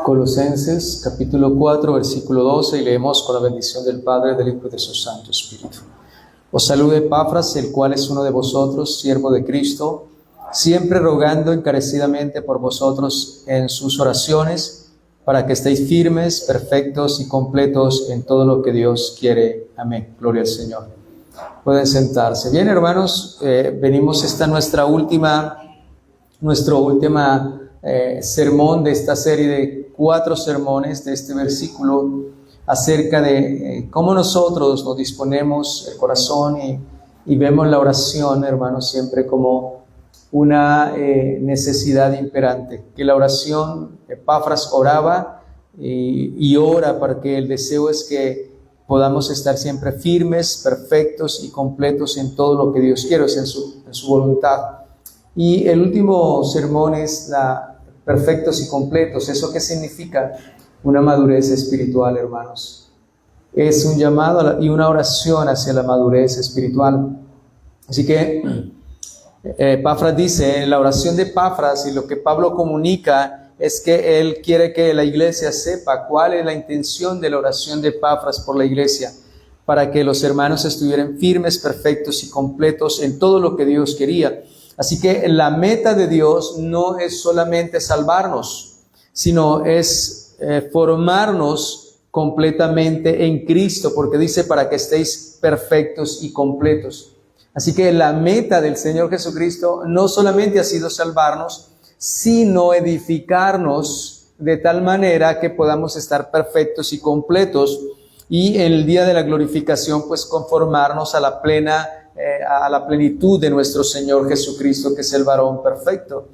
Colosenses capítulo 4, versículo 12, y leemos con la bendición del Padre, del Hijo y de su Santo Espíritu. Os saluda Epafras, el cual es uno de vosotros, siervo de Cristo, siempre rogando encarecidamente por vosotros en sus oraciones, para que estéis firmes, perfectos y completos en todo lo que Dios quiere. Amén. Gloria al Señor. Pueden sentarse. Bien, hermanos, venimos esta nuestro última sermón de esta serie de 4 sermones de este versículo acerca de cómo nosotros nos disponemos el corazón y vemos la oración, hermanos, siempre como una necesidad imperante. Que la oración, Epafras oraba y ora para que el deseo es que podamos estar siempre firmes, perfectos y completos en todo lo que Dios quiere, en su voluntad. Y el último sermón es perfectos y completos. ¿Eso qué significa? Una madurez espiritual, hermanos. Es un llamado y una oración hacia la madurez espiritual. Así que Epafras dice, en la oración de Epafras, y lo que Pablo comunica es que él quiere que la iglesia sepa cuál es la intención de la oración de Epafras por la iglesia, para que los hermanos estuvieran firmes, perfectos y completos en todo lo que Dios quería. Así que la meta de Dios no es solamente salvarnos, sino es formarnos completamente en Cristo, porque dice para que estéis perfectos y completos. Así que la meta del Señor Jesucristo no solamente ha sido salvarnos, sino edificarnos de tal manera que podamos estar perfectos y completos, y en el día de la glorificación pues conformarnos a la plenitud de nuestro Señor Jesucristo, que es el varón perfecto.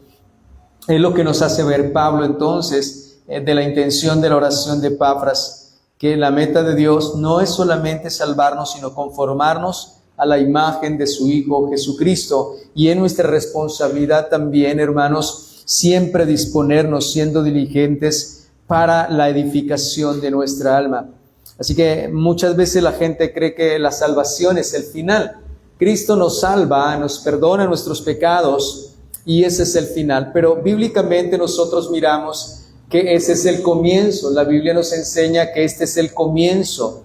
Es lo que nos hace ver Pablo entonces de la intención de la oración de Epafras, que la meta de Dios no es solamente salvarnos, sino conformarnos a la imagen de su Hijo Jesucristo. Y es nuestra responsabilidad también, hermanos, siempre disponernos, siendo diligentes para la edificación de nuestra alma. Así que muchas veces la gente cree que la salvación es el final. Cristo nos salva, nos perdona nuestros pecados y ese es el final. Pero bíblicamente nosotros miramos que ese es el comienzo. La Biblia nos enseña que este es el comienzo.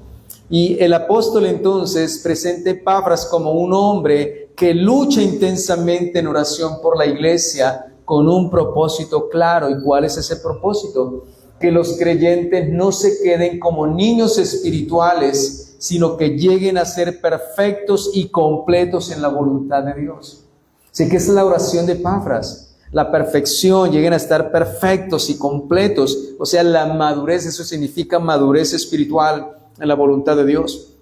Y el apóstol entonces presenta a Epafras como un hombre que lucha intensamente en oración por la iglesia con un propósito claro. ¿Y cuál es ese propósito? Que los creyentes no se queden como niños espirituales, sino que lleguen a ser perfectos y completos en la voluntad de Dios. Así que esa es la oración de Epafras, la perfección, lleguen a estar perfectos y completos, o sea, la madurez. Eso significa madurez espiritual en la voluntad de Dios.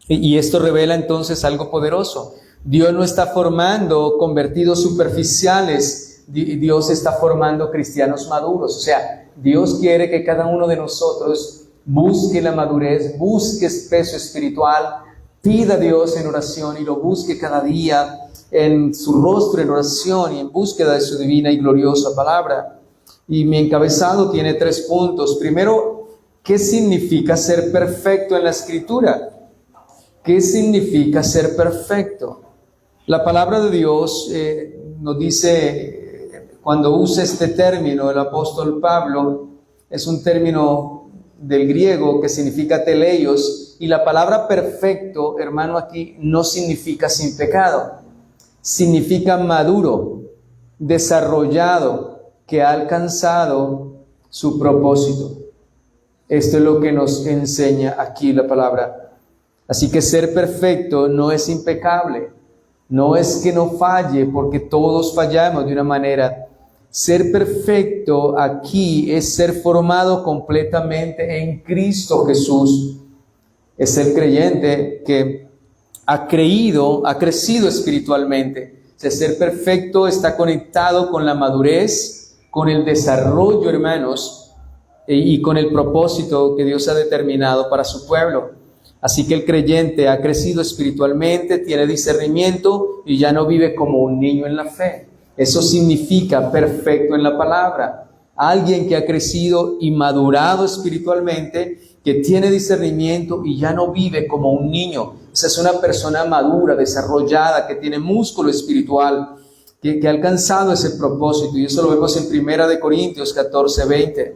Y esto revela entonces algo poderoso. Dios no está formando convertidos superficiales, Dios está formando cristianos maduros. O sea, Dios quiere que cada uno de nosotros busque la madurez, busque peso espiritual, pida a Dios en oración y lo busque cada día en su rostro en oración y en búsqueda de su divina y gloriosa palabra. Y mi encabezado tiene 3 puntos. Primero, ¿qué significa ser perfecto en la Escritura? ¿Qué significa ser perfecto? La palabra de Dios nos dice, cuando usa este término, el apóstol Pablo, es un término del griego que significa teleios, y la palabra perfecto, hermano, aquí no significa sin pecado, significa maduro, desarrollado, que ha alcanzado su propósito. Esto es lo que nos enseña aquí la palabra. Así que ser perfecto no es impecable, no es que no falle, porque todos fallamos de una manera. Ser perfecto aquí es ser formado completamente en Cristo Jesús. Es el creyente que ha crecido espiritualmente. O sea, ser perfecto está conectado con la madurez, con el desarrollo, hermanos, y con el propósito que Dios ha determinado para su pueblo. Así que el creyente ha crecido espiritualmente, tiene discernimiento y ya no vive como un niño en la fe. Eso significa perfecto en la palabra. Alguien que ha crecido y madurado espiritualmente, que tiene discernimiento y ya no vive como un niño. Esa es una persona madura, desarrollada, que tiene músculo espiritual, que ha alcanzado ese propósito. Y eso lo vemos en 1 Corintios 14:20.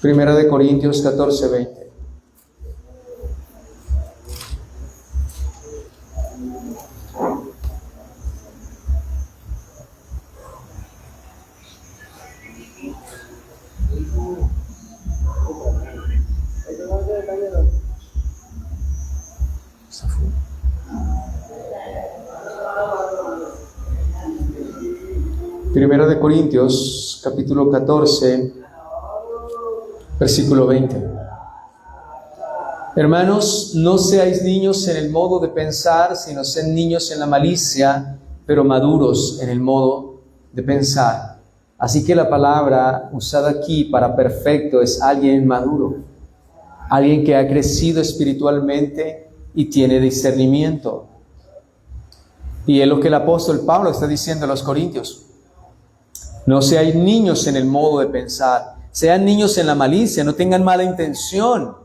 Primera de Corintios 14:20. Primera de Corintios, capítulo 14, versículo 20. Hermanos, no seáis niños en el modo de pensar, sino sed niños en la malicia, pero maduros en el modo de pensar. Así que la palabra usada aquí para perfecto es alguien maduro, alguien que ha crecido espiritualmente y tiene discernimiento. Y es lo que el apóstol Pablo está diciendo a los corintios. No seáis niños en el modo de pensar, sean niños en la malicia, no tengan mala intención,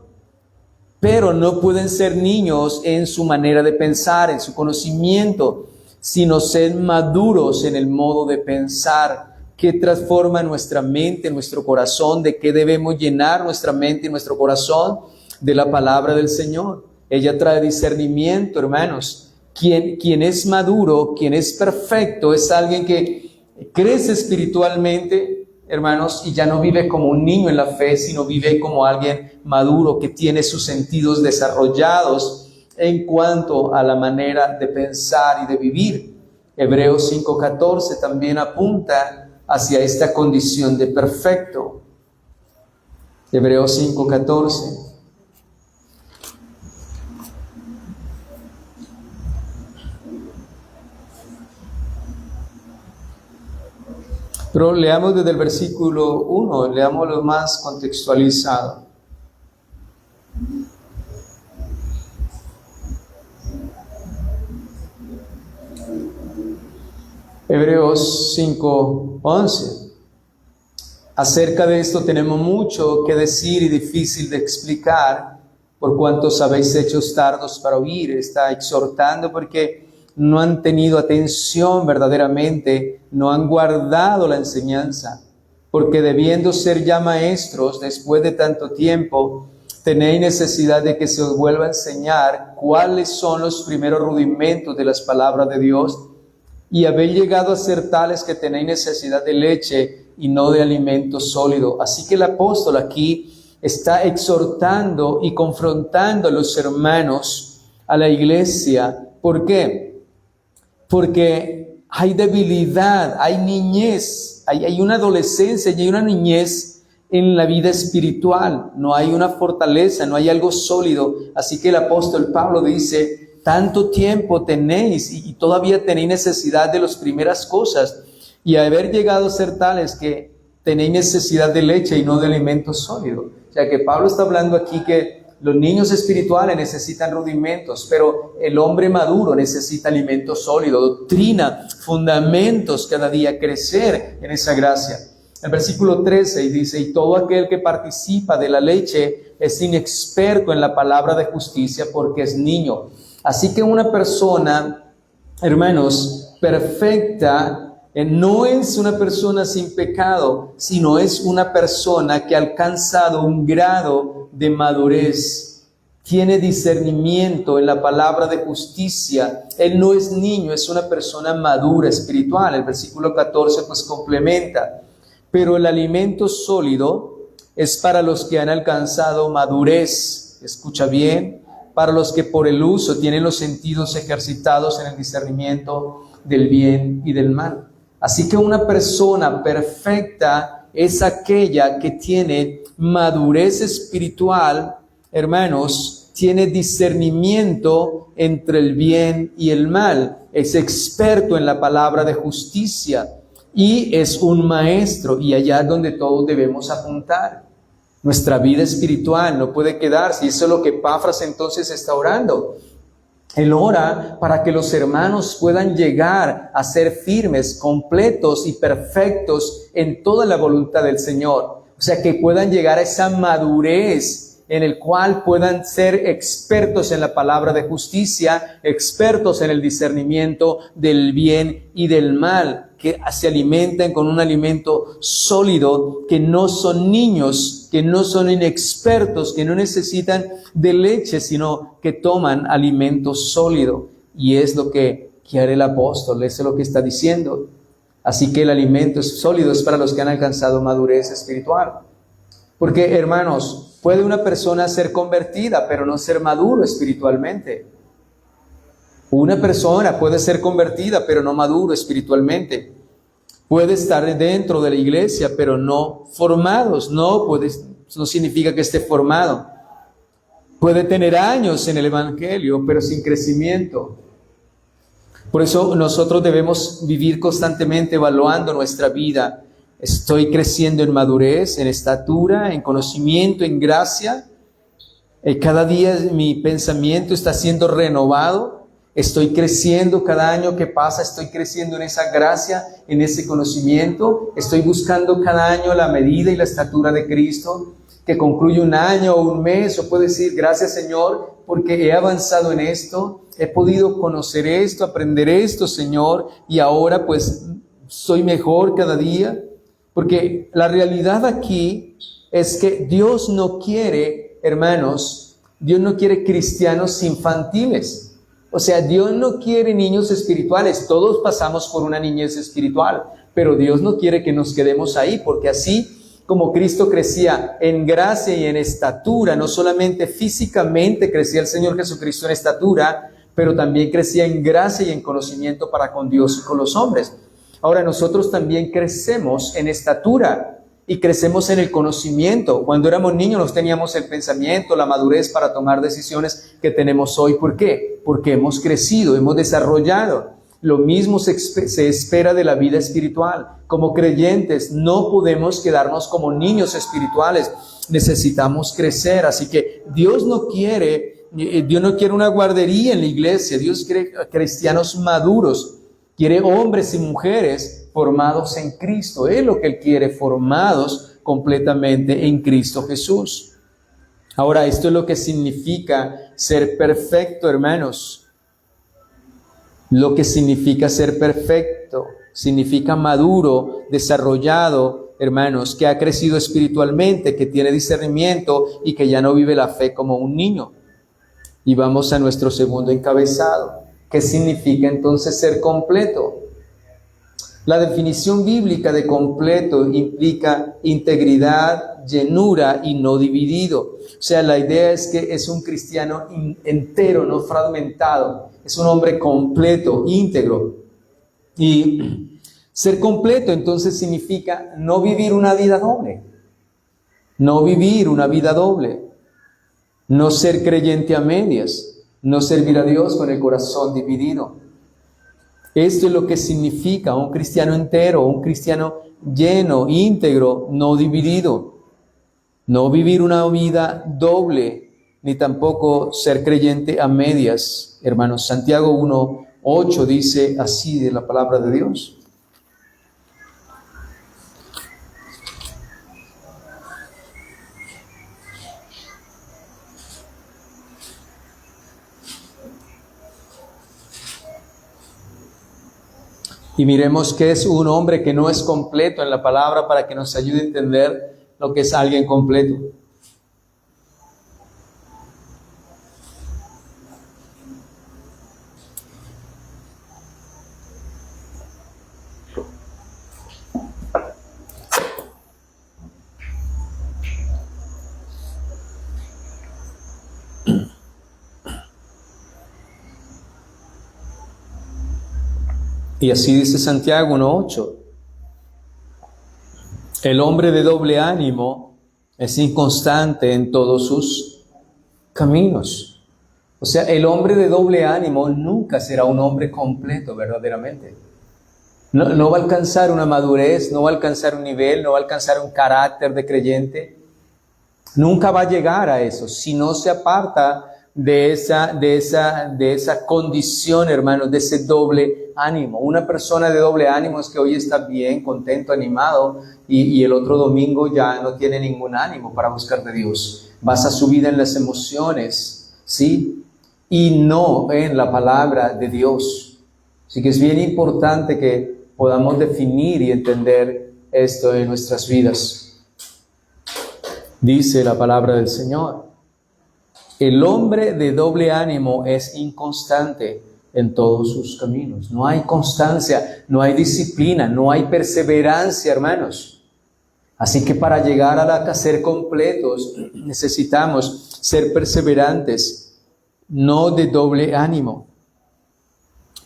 pero no pueden ser niños en su manera de pensar, en su conocimiento, sino ser maduros en el modo de pensar que transforma nuestra mente, nuestro corazón, de qué debemos llenar nuestra mente y nuestro corazón, de la palabra del Señor. Ella trae discernimiento, hermanos. Quien es maduro, quien es perfecto, es alguien que crece espiritualmente, hermanos, y ya no vive como un niño en la fe, sino vive como alguien maduro que tiene sus sentidos desarrollados en cuanto a la manera de pensar y de vivir. Hebreos 5:14 también apunta hacia esta condición de perfecto. Hebreos 5:14. Pero leamos desde el versículo 1, leamos lo más contextualizado. Hebreos 5:11. Acerca de esto tenemos mucho que decir y difícil de explicar, por cuanto os habéis hecho tardos para oír. Está exhortando porque no han tenido atención verdaderamente, no han guardado la enseñanza, porque debiendo ser ya maestros después de tanto tiempo, tenéis necesidad de que se os vuelva a enseñar cuáles son los primeros rudimentos de las palabras de Dios, y habéis llegado a ser tales que tenéis necesidad de leche y no de alimento sólido. Así que el apóstol aquí está exhortando y confrontando a los hermanos, a la iglesia. ¿Por qué? Porque hay debilidad, hay niñez, hay una adolescencia y hay una niñez en la vida espiritual. No hay una fortaleza, no hay algo sólido. Así que el apóstol Pablo dice, tanto tiempo tenéis y todavía tenéis necesidad de las primeras cosas, y haber llegado a ser tales que tenéis necesidad de leche y no de alimento sólido. O sea que Pablo está hablando aquí que los niños espirituales necesitan rudimentos, pero el hombre maduro necesita alimento sólido, doctrina, fundamentos, cada día crecer en esa gracia. El versículo 13 dice, y todo aquel que participa de la leche es inexperto en la palabra de justicia porque es niño. Así que una persona, hermanos, perfecta, no es una persona sin pecado, sino es una persona que ha alcanzado un grado de madurez. Tiene discernimiento en la palabra de justicia. Él no es niño, es una persona madura espiritual. El versículo 14 pues complementa. Pero el alimento sólido es para los que han alcanzado madurez. Escucha bien, para los que por el uso tienen los sentidos ejercitados en el discernimiento del bien y del mal. Así que una persona perfecta es aquella que tiene madurez espiritual, hermanos, tiene discernimiento entre el bien y el mal, es experto en la palabra de justicia y es un maestro, y allá es donde todos debemos apuntar. Nuestra vida espiritual no puede quedarse, y eso es lo que Epafras entonces está orando. Él ora para que los hermanos puedan llegar a ser firmes, completos y perfectos en toda la voluntad del Señor. O sea, que puedan llegar a esa madurez en el cual puedan ser expertos en la palabra de justicia, expertos en el discernimiento del bien y del mal, que se alimenten con un alimento sólido, que no son niños, que no son inexpertos, que no necesitan de leche, sino que toman alimento sólido. Y es lo que quiere el apóstol, eso es lo que está diciendo. Así que el alimento sólido es para los que han alcanzado madurez espiritual. Porque, hermanos, puede una persona ser convertida, pero no ser maduro espiritualmente. Una persona puede ser convertida, pero no maduro espiritualmente. Puede estar dentro de la iglesia, pero no formados. No significa que esté formado. Puede tener años en el evangelio, pero sin crecimiento. Por eso nosotros debemos vivir constantemente evaluando nuestra vida. ¿Estoy creciendo en madurez, en estatura, en conocimiento, en gracia? Cada día mi pensamiento está siendo renovado. Estoy creciendo cada año que pasa, estoy creciendo en esa gracia, en ese conocimiento. Estoy buscando cada año la medida y la estatura de Cristo, que concluye un año o un mes, o puedo decir, gracias Señor, porque he avanzado en esto, he podido conocer esto, aprender esto, Señor, y ahora pues soy mejor cada día. Porque la realidad aquí es que Dios no quiere, hermanos, Dios no quiere cristianos infantiles. O sea, Dios no quiere niños espirituales. Todos pasamos por una niñez espiritual, pero Dios no quiere que nos quedemos ahí, porque así como Cristo crecía en gracia y en estatura, no solamente físicamente crecía el Señor Jesucristo en estatura, pero también crecía en gracia y en conocimiento para con Dios y con los hombres. Ahora nosotros también crecemos en estatura y crecemos en el conocimiento. Cuando éramos niños no teníamos el pensamiento, la madurez para tomar decisiones que tenemos hoy. ¿Por qué? Porque hemos crecido, hemos desarrollado. Lo mismo se espera de la vida espiritual. Como creyentes no podemos quedarnos como niños espirituales. Necesitamos crecer. Así que Dios no quiere una guardería en la iglesia. Dios quiere cristianos maduros. Quiere hombres y mujeres formados en Cristo. Es lo que Él quiere, formados completamente en Cristo Jesús. Ahora, esto es lo que significa ser perfecto, hermanos. Lo que significa ser perfecto, significa maduro, desarrollado, hermanos, que ha crecido espiritualmente, que tiene discernimiento y que ya no vive la fe como un niño. Y vamos a nuestro segundo encabezado. ¿Qué significa entonces ser completo? La definición bíblica de completo implica integridad, llenura y no dividido. O sea, la idea es que es un cristiano entero, no fragmentado. Es un hombre completo, íntegro. Y ser completo entonces significa no vivir una vida doble. No vivir una vida doble. No ser creyente a medias. No servir a Dios con el corazón dividido. Esto es lo que significa un cristiano entero, un cristiano lleno, íntegro, no dividido. No vivir una vida doble, ni tampoco ser creyente a medias. Hermanos, Santiago 1:8 dice así de la palabra de Dios. Y miremos qué es un hombre que no es completo en la palabra para que nos ayude a entender lo que es alguien completo. Y así dice Santiago 1:8. El hombre de doble ánimo es inconstante en todos sus caminos. O sea, el hombre de doble ánimo nunca será un hombre completo verdaderamente. No va a alcanzar una madurez, no va a alcanzar un nivel, no va a alcanzar un carácter de creyente. Nunca va a llegar a eso si no se aparta de esa condición, hermanos, de ese doble ánimo. Una persona de doble ánimo es que hoy está bien, contento, animado, y el otro domingo ya no tiene ningún ánimo para buscar de Dios. basa su vida en las emociones, ¿sí? Y no en la palabra de Dios. Así que es bien importante que podamos definir y entender esto en nuestras vidas. Dice la palabra del Señor: el hombre de doble ánimo es inconstante en todos sus caminos. No hay constancia, no hay disciplina, no hay perseverancia, hermanos. Así que para llegar a ser completos necesitamos ser perseverantes, no de doble ánimo.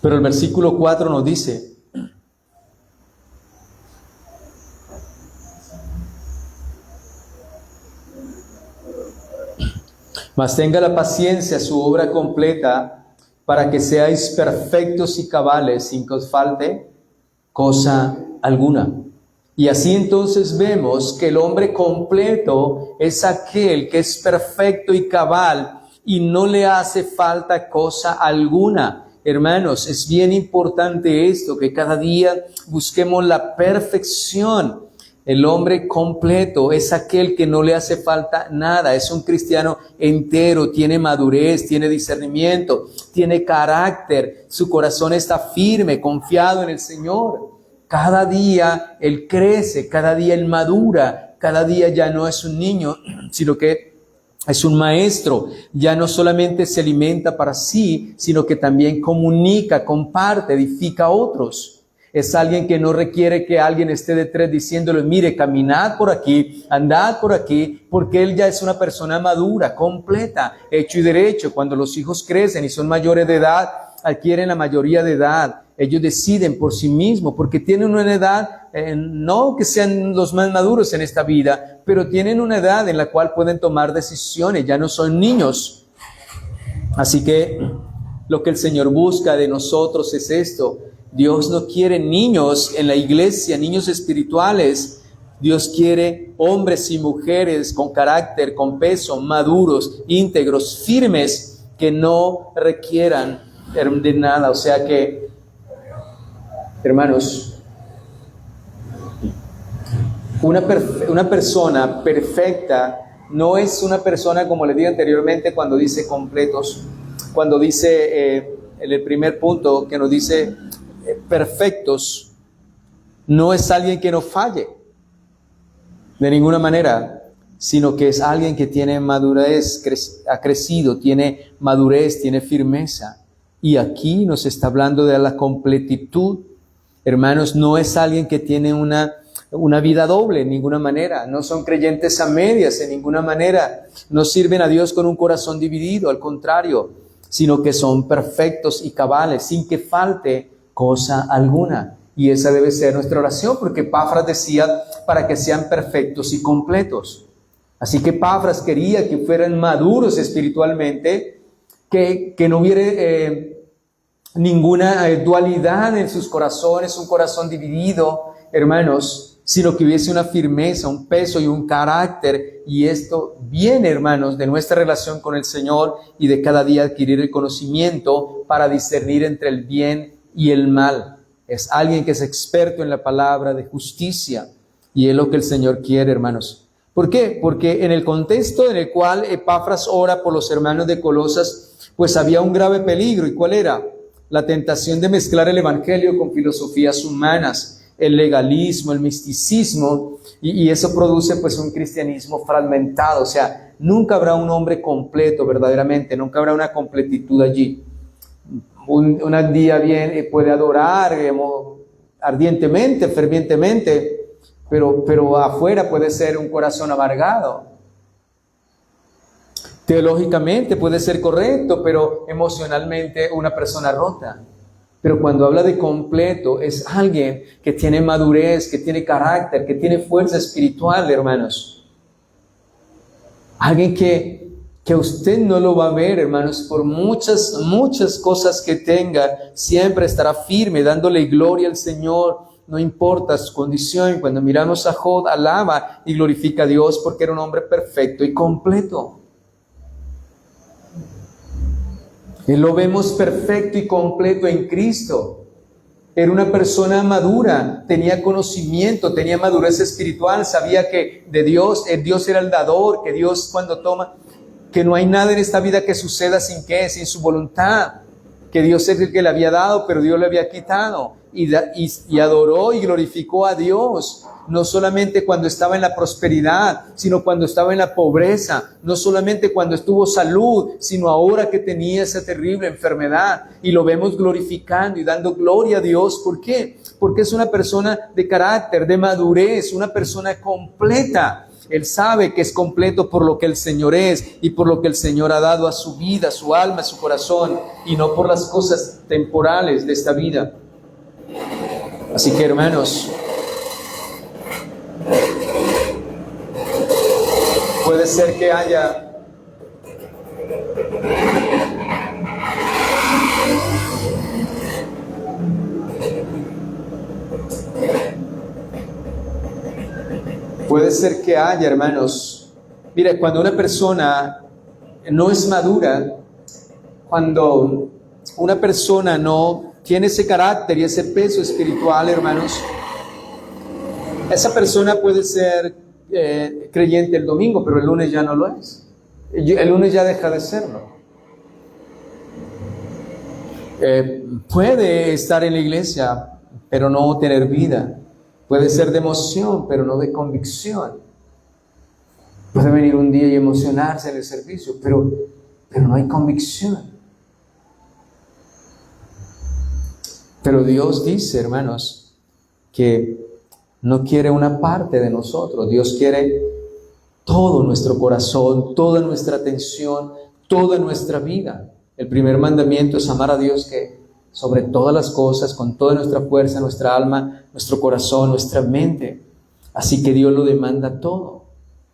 Pero el versículo 4 nos dice: mas tenga la paciencia su obra completa, para que seáis perfectos y cabales, sin que os falte cosa alguna. Y así entonces vemos que el hombre completo es aquel que es perfecto y cabal y no le hace falta cosa alguna. Hermanos, es bien importante esto, que cada día busquemos la perfección. El hombre completo es aquel que no le hace falta nada, es un cristiano entero, tiene madurez, tiene discernimiento, tiene carácter, su corazón está firme, confiado en el Señor. Cada día él crece, cada día él madura, cada día ya no es un niño, sino que es un maestro. Ya no solamente se alimenta para sí, sino que también comunica, comparte, edifica a otros. Es alguien que no requiere que alguien esté detrás diciéndole: mire, caminad por aquí, andad por aquí, porque él ya es una persona madura, completa, hecho y derecho. Cuando los hijos crecen y son mayores de edad, adquieren la mayoría de edad. Ellos deciden por sí mismos, porque tienen una edad, no que sean los más maduros en esta vida, pero tienen una edad en la cual pueden tomar decisiones, ya no son niños. Así que lo que el Señor busca de nosotros es esto. Dios no quiere niños en la iglesia, niños espirituales. Dios quiere hombres y mujeres con carácter, con peso, maduros, íntegros, firmes, que no requieran de nada. O sea que, hermanos, una persona perfecta no es una persona, como les dije anteriormente, cuando dice completos, cuando dice en el primer punto que nos dice perfectos, no es alguien que no falle de ninguna manera, sino que es alguien que tiene madurez, ha crecido, tiene madurez, tiene firmeza. Y aquí nos está hablando de la completitud. Hermanos, no es alguien que tiene una vida doble en ninguna manera, no son creyentes a medias en ninguna manera, no sirven a Dios con un corazón dividido, al contrario, sino que son perfectos y cabales, sin que falte cosa alguna. Y esa debe ser nuestra oración, porque Epafras decía: para que sean perfectos y completos. Así que Epafras quería que fueran maduros espiritualmente, que no hubiera ninguna dualidad en sus corazones, un corazón dividido, hermanos, sino que hubiese una firmeza, un peso y un carácter. Y esto viene, hermanos, de nuestra relación con el Señor y de cada día adquirir el conocimiento para discernir entre el bien y el mal. Es alguien que es experto en la palabra de justicia, y es lo que el Señor quiere, hermanos. ¿Por qué? Porque en el contexto en el cual Epafras ora por los hermanos de Colosas, pues había un grave peligro. ¿Y cuál era? La tentación de mezclar el evangelio con filosofías humanas, el legalismo, el misticismo, y eso produce pues un cristianismo fragmentado. O sea, nunca habrá un hombre completo verdaderamente, nunca habrá una completitud allí. Un día bien puede adorar ardientemente, fervientemente, pero afuera puede ser un corazón amargado. Teológicamente puede ser correcto, pero emocionalmente una persona rota. Pero cuando habla de completo, es alguien que tiene madurez, que tiene carácter, que tiene fuerza espiritual, hermanos. Alguien que usted no lo va a ver, hermanos, por muchas cosas que tenga, siempre estará firme, dándole gloria al Señor, no importa su condición. Cuando miramos a Job, alaba y glorifica a Dios porque era un hombre perfecto y completo. Y lo vemos perfecto y completo en Cristo. Era una persona madura, tenía conocimiento, tenía madurez espiritual, sabía que de Dios, Dios era el dador, que Dios cuando toma, que no hay nada en esta vida que suceda sin su voluntad, que Dios es el que le había dado, pero Dios le había quitado, y adoró y glorificó a Dios, no solamente cuando estaba en la prosperidad, sino cuando estaba en la pobreza, no solamente cuando estuvo salud, sino ahora que tenía esa terrible enfermedad, y lo vemos glorificando y dando gloria a Dios. ¿Por qué? Porque es una persona de carácter, de madurez, una persona completa. Él sabe que es completo por lo que el Señor es y por lo que el Señor ha dado a su vida, a su alma, a su corazón, y no por las cosas temporales de esta vida. Así que, hermanos, puede ser que haya hermanos, mire, cuando una persona no es madura, cuando una persona no tiene ese carácter y ese peso espiritual, hermanos, esa persona puede ser creyente el domingo, pero el lunes ya no lo es. El lunes ya deja de serlo. Puede estar en la iglesia, pero no tener vida. Puede ser de emoción, pero no de convicción. Puede venir un día y emocionarse en el servicio, pero no hay convicción. Pero Dios dice, hermanos, que no quiere una parte de nosotros. Dios quiere todo nuestro corazón, toda nuestra atención, toda nuestra vida. El primer mandamiento es amar a Dios que sobre todas las cosas, con toda nuestra fuerza, nuestra alma, nuestro corazón, nuestra mente. Así que Dios lo demanda todo.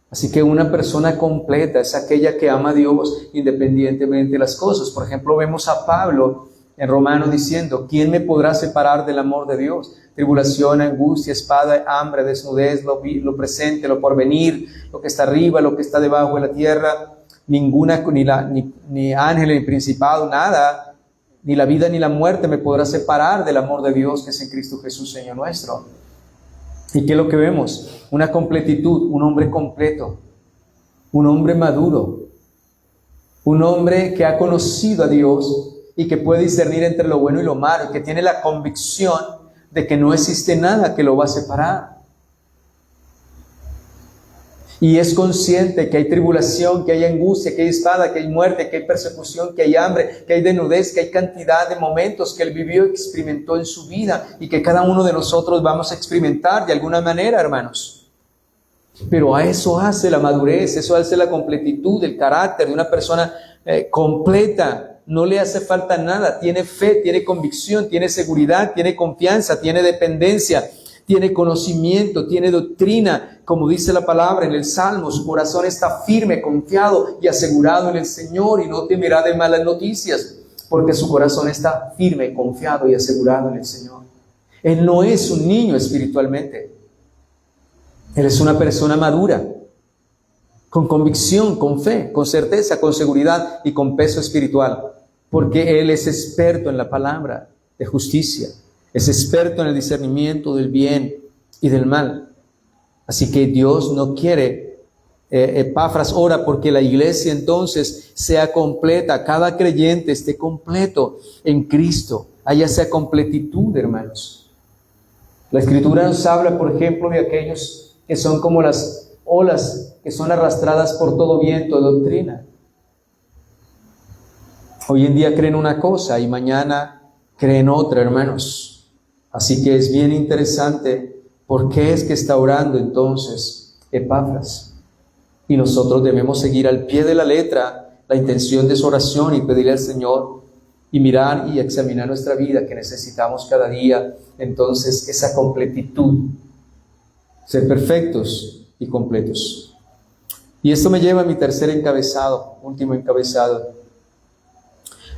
Así que una persona completa es aquella que ama a Dios independientemente de las cosas. Por ejemplo, vemos a Pablo en Romanos diciendo, ¿quién me podrá separar del amor de Dios? Tribulación, angustia, espada, hambre, desnudez, lo presente, lo porvenir, lo que está arriba, lo que está debajo de la tierra, ninguna, ni ángel, ni principado, nada, ni la vida ni la muerte me podrá separar del amor de Dios que es en Cristo Jesús, Señor nuestro. ¿Y qué es lo que vemos? Una completitud, un hombre completo, un hombre maduro, un hombre que ha conocido a Dios y que puede discernir entre lo bueno y lo malo, y que tiene la convicción de que no existe nada que lo va a separar. Y es consciente que hay tribulación, que hay angustia, que hay espada, que hay muerte, que hay persecución, que hay hambre, que hay desnudez, que hay cantidad de momentos que él vivió y experimentó en su vida y que cada uno de nosotros vamos a experimentar de alguna manera, hermanos. Pero a eso hace la madurez, eso hace la completitud del carácter de una persona completa. No le hace falta nada, tiene fe, tiene convicción, tiene seguridad, tiene confianza, tiene dependencia, tiene conocimiento, tiene doctrina, como dice la palabra en el Salmo. Su corazón está firme, confiado y asegurado en el Señor, y no temerá de malas noticias, porque su corazón está firme, confiado y asegurado en el Señor. Él no es un niño espiritualmente. Él es una persona madura, con convicción, con fe, con certeza, con seguridad y con peso espiritual, porque Él es experto en la palabra de justicia, es experto en el discernimiento del bien y del mal. Así que Dios no quiere, Epafras ora porque la iglesia entonces sea completa, cada creyente esté completo en Cristo, haya esa completitud, hermanos. La Escritura nos habla, por ejemplo, de aquellos que son como las olas que son arrastradas por todo viento de doctrina. Hoy en día creen una cosa y mañana creen otra, hermanos. Así que es bien interesante por qué es que está orando entonces Epafras. Y nosotros debemos seguir al pie de la letra la intención de su oración y pedirle al Señor y mirar y examinar nuestra vida, que necesitamos cada día entonces esa completitud, ser perfectos y completos. Y esto me lleva a mi tercer encabezado, último encabezado.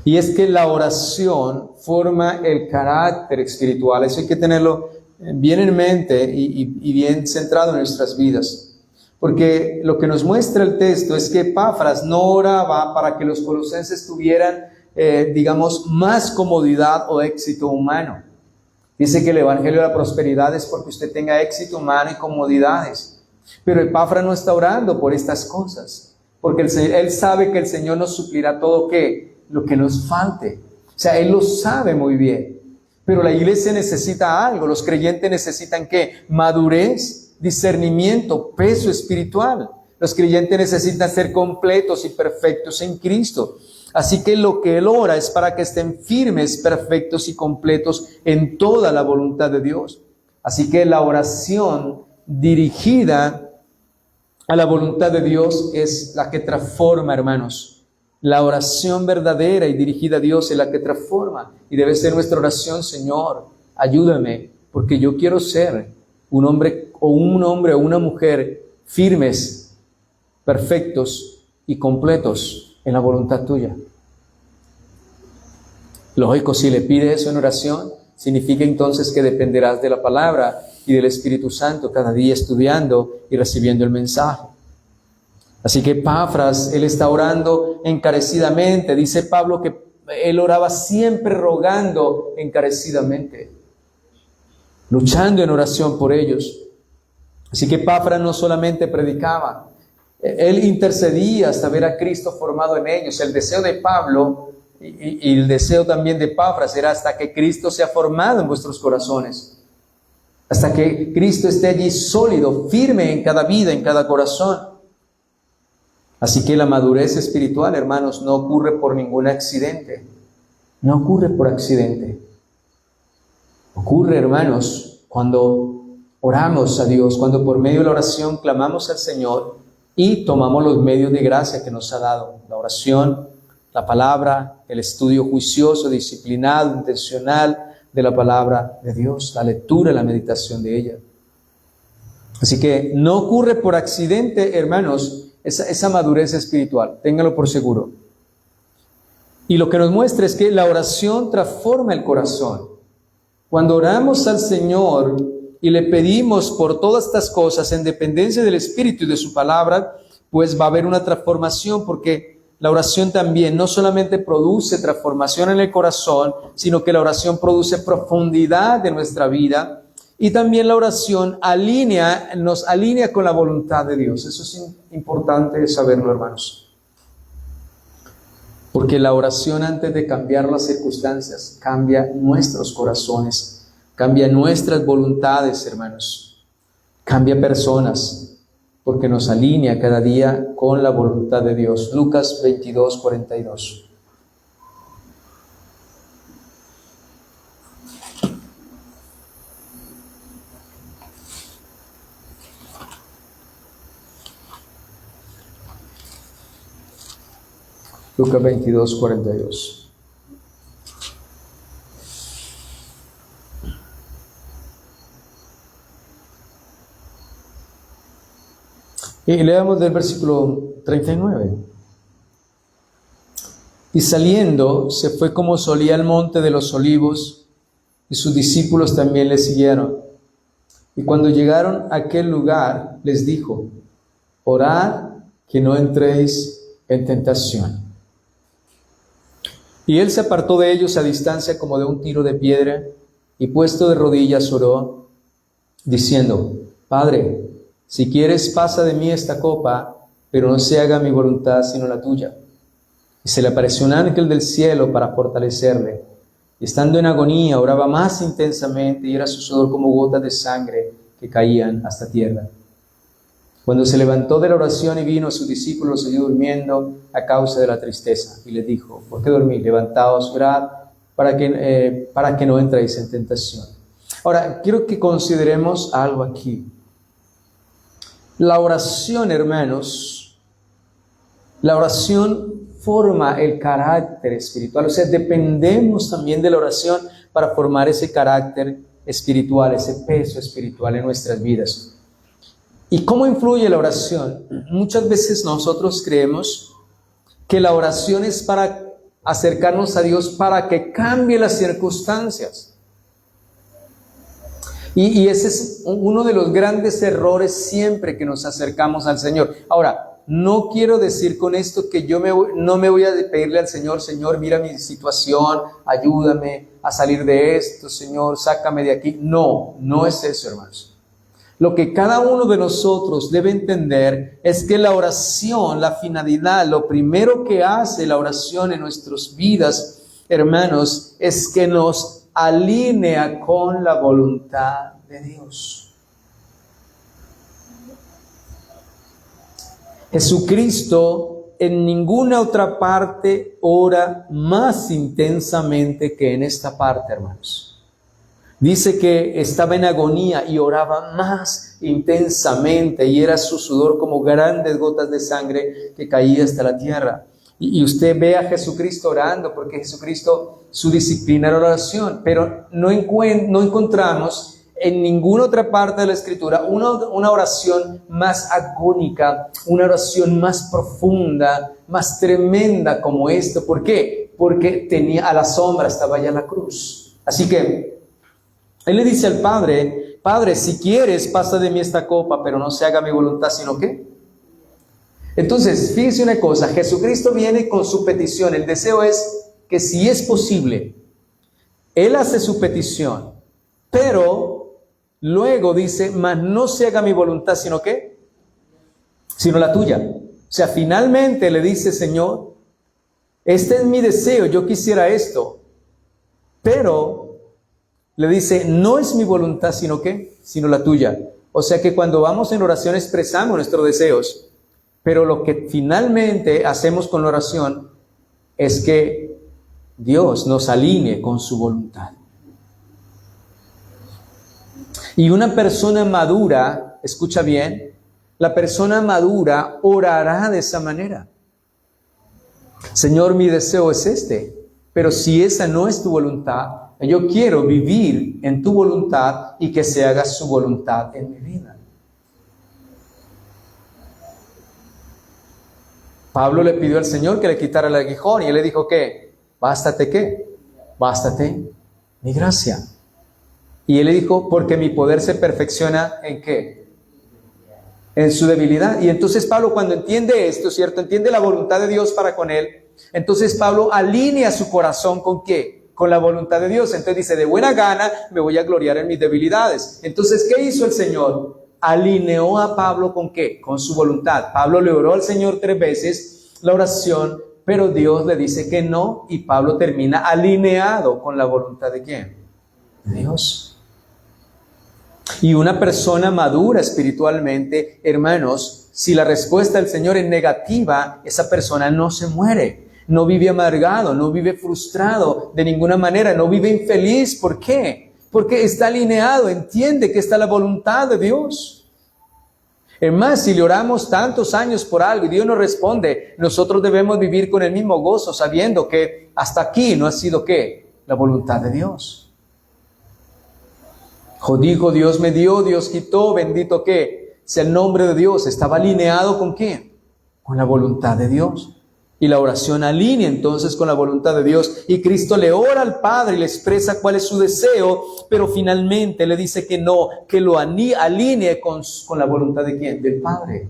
Y es que la oración forma el carácter espiritual. Eso hay que tenerlo bien en mente y bien centrado en nuestras vidas. Porque lo que nos muestra el texto es que Epafras no oraba para que los colosenses tuvieran, más comodidad o éxito humano. Dice que el evangelio de la prosperidad es porque usted tenga éxito humano y comodidades. Pero Epafras no está orando por estas cosas, porque él sabe que el Señor nos suplirá todo lo que nos falte. O sea, él lo sabe muy bien. Pero la iglesia necesita algo, los creyentes necesitan ¿qué? Madurez, discernimiento, peso espiritual. Los creyentes necesitan ser completos y perfectos en Cristo. Así que lo que él ora es para que estén firmes, perfectos y completos en toda la voluntad de Dios. Así que la oración dirigida a la voluntad de Dios es la que transforma, hermanos. La oración verdadera y dirigida a Dios es la que transforma. Y debe ser nuestra oración: Señor, ayúdame, porque yo quiero ser un hombre o una mujer firmes, perfectos y completos en la voluntad tuya. Lógico, si le pides eso en oración, significa entonces que dependerás de la palabra y del Espíritu Santo cada día estudiando y recibiendo el mensaje. Así que Epafras, él está orando encarecidamente. Dice Pablo que él oraba siempre rogando encarecidamente, luchando en oración por ellos. Así que Epafras no solamente predicaba, él intercedía hasta ver a Cristo formado en ellos. El deseo de Pablo y el deseo también de Epafras era hasta que Cristo sea formado en vuestros corazones, hasta que Cristo esté allí sólido, firme en cada vida, en cada corazón. Así que la madurez espiritual, hermanos, no ocurre por ningún accidente. No ocurre por accidente. Ocurre, hermanos, cuando oramos a Dios, cuando por medio de la oración clamamos al Señor y tomamos los medios de gracia que nos ha dado. La oración, la palabra, el estudio juicioso, disciplinado, intencional de la palabra de Dios, la lectura, la meditación de ella. Así que no ocurre por accidente, hermanos, esa madurez espiritual, téngalo por seguro. Y lo que nos muestra es que la oración transforma el corazón. Cuando oramos al Señor y le pedimos por todas estas cosas en dependencia del Espíritu y de su palabra, pues va a haber una transformación, porque la oración también no solamente produce transformación en el corazón, sino que la oración produce profundidad de nuestra vida. Y también la oración nos alinea con la voluntad de Dios. Eso es importante saberlo, hermanos. Porque la oración, antes de cambiar las circunstancias, cambia nuestros corazones, cambia nuestras voluntades, hermanos. Cambia personas, porque nos alinea cada día con la voluntad de Dios. Lucas 22, 42. Lucas 22, 42. Y leamos del versículo 39. Y saliendo, se fue como solía al monte de los olivos, y sus discípulos también le siguieron. Y cuando llegaron a aquel lugar, les dijo: orad que no entréis en tentación. Y él se apartó de ellos a distancia como de un tiro de piedra, y puesto de rodillas oró, diciendo: Padre, si quieres, pasa de mí esta copa, pero no se haga mi voluntad sino la tuya. Y se le apareció un ángel del cielo para fortalecerle. Y estando en agonía, oraba más intensamente, y era su sudor como gotas de sangre que caían hasta tierra. Cuando se levantó de la oración y vino a sus discípulos, los halló durmiendo a causa de la tristeza. Y les dijo: ¿por qué dormís? Levantaos, orad, para que no entréis en tentación. Ahora, quiero que consideremos algo aquí. La oración, hermanos, la oración forma el carácter espiritual. O sea, dependemos también de la oración para formar ese carácter espiritual, ese peso espiritual en nuestras vidas. ¿Y cómo influye la oración? Muchas veces nosotros creemos que la oración es para acercarnos a Dios para que cambie las circunstancias. Y ese es uno de los grandes errores siempre que nos acercamos al Señor. Ahora, no quiero decir con esto que no me voy a pedirle al Señor, Señor, mira mi situación, ayúdame a salir de esto, Señor, sácame de aquí. No, no es eso, hermanos. Lo que cada uno de nosotros debe entender es que la oración, la finalidad, lo primero que hace la oración en nuestras vidas, hermanos, es que nos alinea con la voluntad de Dios. Jesucristo en ninguna otra parte ora más intensamente que en esta parte, hermanos. Dice que estaba en agonía y oraba más intensamente y era su sudor como grandes gotas de sangre que caía hasta la tierra. Y usted ve a Jesucristo orando, porque Jesucristo, su disciplina era oración, pero no encontramos en ninguna otra parte de la Escritura una oración más agónica, una oración más profunda, más tremenda como esta. ¿Por qué? Porque tenía a la sombra, estaba ya la cruz. Así que él le dice al Padre, Padre, si quieres, pasa de mí esta copa, pero no se haga mi voluntad, sino ¿qué? Entonces, fíjese una cosa, Jesucristo viene con su petición. El deseo es que si es posible, Él hace su petición, pero luego dice, mas no se haga mi voluntad, sino ¿qué? Sino la tuya. O sea, finalmente le dice, Señor, este es mi deseo, yo quisiera esto, pero le dice, no es mi voluntad, sino ¿qué? Sino la tuya. O sea que cuando vamos en oración expresamos nuestros deseos, pero lo que finalmente hacemos con la oración es que Dios nos alinee con su voluntad. Y una persona madura, escucha bien, la persona madura orará de esa manera. Señor, mi deseo es este, pero si esa no es tu voluntad, yo quiero vivir en tu voluntad y que se haga su voluntad en mi vida. Pablo le pidió al Señor que le quitara el aguijón y él le dijo ¿qué? Bástate ¿qué? Bástate mi gracia. Y él le dijo, porque mi poder se perfecciona ¿en qué? En su debilidad. Y entonces Pablo, cuando entiende esto, ¿cierto? Entiende la voluntad de Dios para con él. Entonces Pablo alinea su corazón ¿con qué? Con la voluntad de Dios. Entonces dice, de buena gana me voy a gloriar en mis debilidades. Entonces, ¿qué hizo el Señor? Alineó a Pablo ¿con qué? Con su voluntad. Pablo le oró al Señor 3 veces la oración, pero Dios le dice que no, y Pablo termina alineado con la voluntad ¿de quién? De Dios. Y una persona madura espiritualmente, hermanos, si la respuesta del Señor es negativa, esa persona no se muere. No vive amargado, no vive frustrado de ninguna manera, no vive infeliz. ¿Por qué? Porque está alineado, entiende que está la voluntad de Dios. Es más, si le oramos tantos años por algo y Dios nos responde, nosotros debemos vivir con el mismo gozo, sabiendo que hasta aquí no ha sido ¿qué? La voluntad de Dios. Dijo, Dios me dio, Dios quitó, bendito ¿qué? Sea el nombre de Dios. Estaba alineado ¿con quién? Con la voluntad de Dios. Y la oración alinea entonces con la voluntad de Dios. Y Cristo le ora al Padre y le expresa cuál es su deseo, pero finalmente le dice que no, que lo alinee con la voluntad de ¿quién? Del Padre.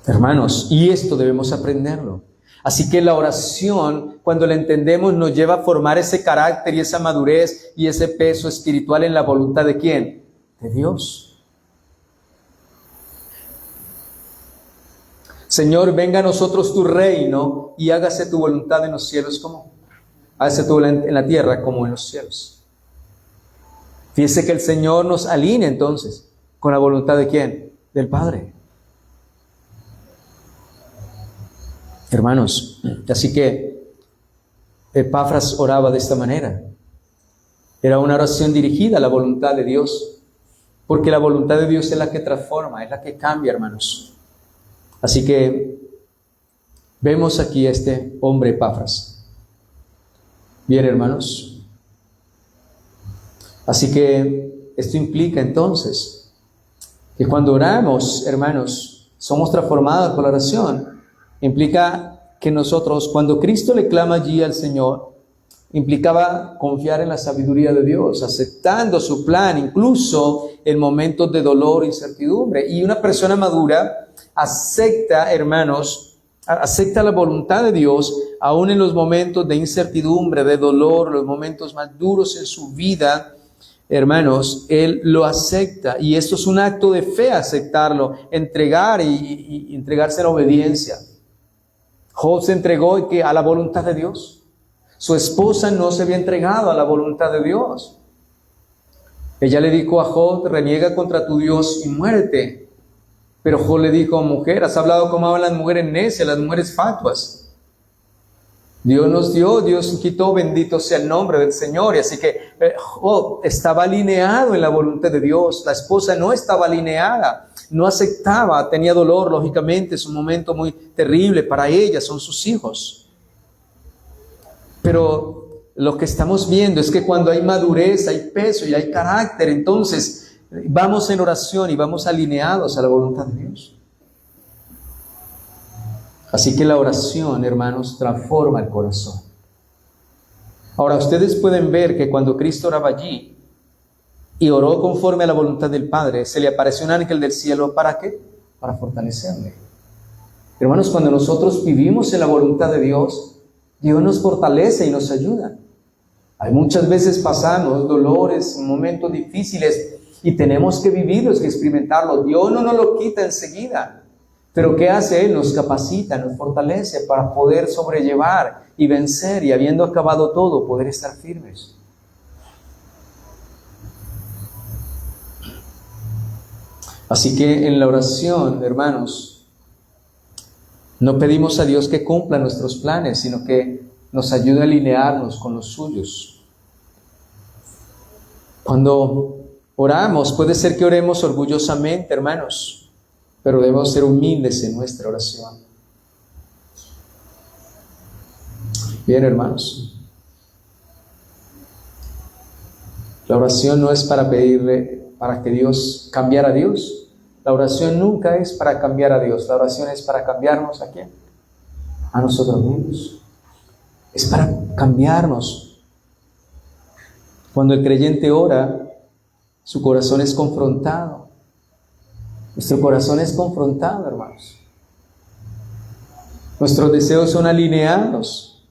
Hermanos, y esto debemos aprenderlo. Así que la oración, cuando la entendemos, nos lleva a formar ese carácter y esa madurez y ese peso espiritual en la voluntad de ¿quién? De Dios. Señor, venga a nosotros tu reino y hágase tu voluntad en los cielos como hágase tu voluntad en la tierra como en los cielos. Fíjese que el Señor nos alinea entonces con la voluntad de ¿quién? Del Padre. Hermanos, así que Epafras oraba de esta manera. Era una oración dirigida a la voluntad de Dios, porque la voluntad de Dios es la que transforma, es la que cambia, hermanos. Así que vemos aquí a este hombre Epafras. Bien, hermanos. Así que esto implica entonces que cuando oramos, hermanos, somos transformados por la oración. Implica que nosotros, cuando Cristo le clama allí al Señor, implicaba confiar en la sabiduría de Dios, aceptando su plan, incluso en momentos de dolor e incertidumbre. Y una persona madura acepta, hermanos, acepta la voluntad de Dios, aún en los momentos de incertidumbre, de dolor, los momentos más duros en su vida. Hermanos, Él lo acepta, y esto es un acto de fe, aceptarlo, entregar y entregarse en obediencia. Job se entregó a la voluntad de Dios. Su esposa no se había entregado a la voluntad de Dios. Ella le dijo a Job: reniega contra tu Dios y muérete. Pero Job le dijo: mujer, has hablado como hablan las mujeres necias, las mujeres fatuas. Dios nos dio, Dios quitó, bendito sea el nombre del Señor. Y así que Job estaba alineado en la voluntad de Dios. La esposa no estaba alineada, no aceptaba, tenía dolor, lógicamente, es un momento muy terrible para ella, son sus hijos. Pero lo que estamos viendo es que cuando hay madurez, hay peso y hay carácter, entonces vamos en oración y vamos alineados a la voluntad de Dios. Así que la oración, hermanos, transforma el corazón. Ahora, ustedes pueden ver que cuando Cristo oraba allí y oró conforme a la voluntad del Padre, se le apareció un ángel del cielo. ¿Para qué? Para fortalecerle. Hermanos, cuando nosotros vivimos en la voluntad de Dios, Dios nos fortalece y nos ayuda. Hay muchas veces pasamos dolores, momentos difíciles, y tenemos que vivirlos, que experimentarlos. Dios no nos lo quita enseguida. Pero ¿qué hace Él? Nos capacita, nos fortalece para poder sobrellevar y vencer, y habiendo acabado todo, poder estar firmes. Así que en la oración, hermanos, no pedimos a Dios que cumpla nuestros planes, sino que nos ayude a alinearnos con los suyos. Cuando oramos, puede ser que oremos orgullosamente, hermanos, pero debemos ser humildes en nuestra oración. Bien, hermanos. La oración no es para pedirle, para que Dios cambiara a Dios. La oración nunca es para cambiar a Dios. La oración es para cambiarnos ¿a quién? A nosotros mismos. Es para cambiarnos. Cuando el creyente ora, su corazón es confrontado. Nuestro corazón es confrontado, hermanos. Nuestros deseos son alineados.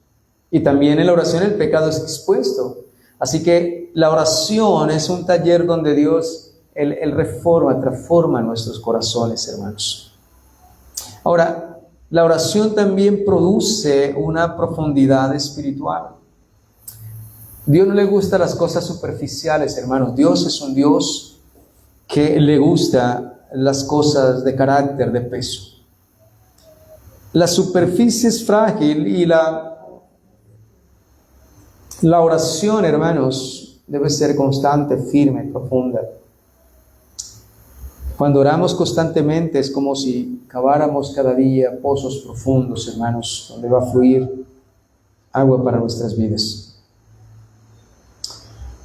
Y también en la oración el pecado es expuesto. Así que la oración es un taller donde Dios, Él reforma, transforma nuestros corazones, hermanos. Ahora, la oración también produce una profundidad espiritual. Dios no le gusta las cosas superficiales, hermanos. Dios es un Dios que le gusta las cosas de carácter, de peso. La superficie es frágil y la oración, hermanos, debe ser constante, firme, profunda. Cuando oramos constantemente es como si caváramos cada día pozos profundos, hermanos, donde va a fluir agua para nuestras vidas.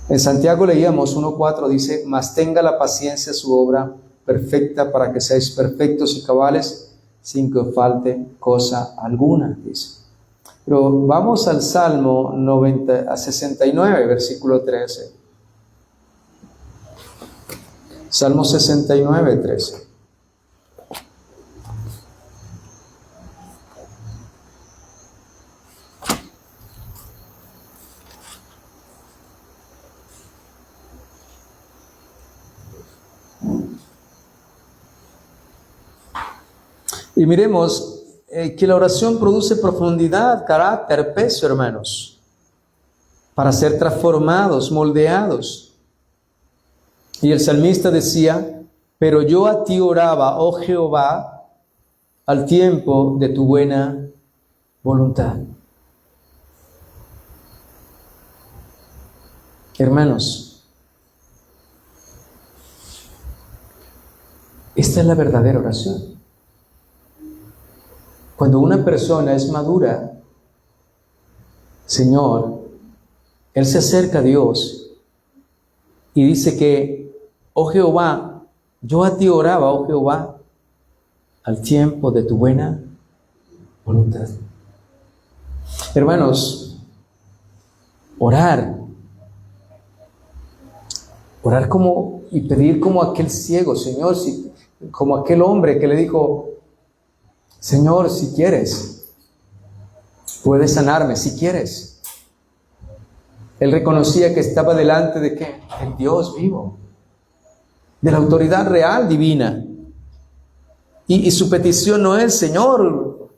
En Santiago leíamos 1:4, dice: mas tenga la paciencia su obra perfecta, para que seáis perfectos y cabales, sin que os falte cosa alguna, dice. Pero vamos al Salmo 69, versículo 13. Salmo 69, 13. Y miremos que la oración produce profundidad, carácter, peso, hermanos, para ser transformados, moldeados. Y el salmista decía: pero yo a ti oraba, oh Jehová, al tiempo de tu buena voluntad. Hermanos, esta es la verdadera oración. Cuando una persona es madura, Señor, él se acerca a Dios y dice que: oh Jehová, yo a ti oraba, oh Jehová, al tiempo de tu buena voluntad. Hermanos, Orar. Orar como y pedir como aquel ciego, Señor, como aquel hombre que le dijo, Señor, si quieres, puedes sanarme, si quieres. Él reconocía que estaba delante de ¿qué? El Dios vivo, de la autoridad real, divina. Y su petición no es, Señor,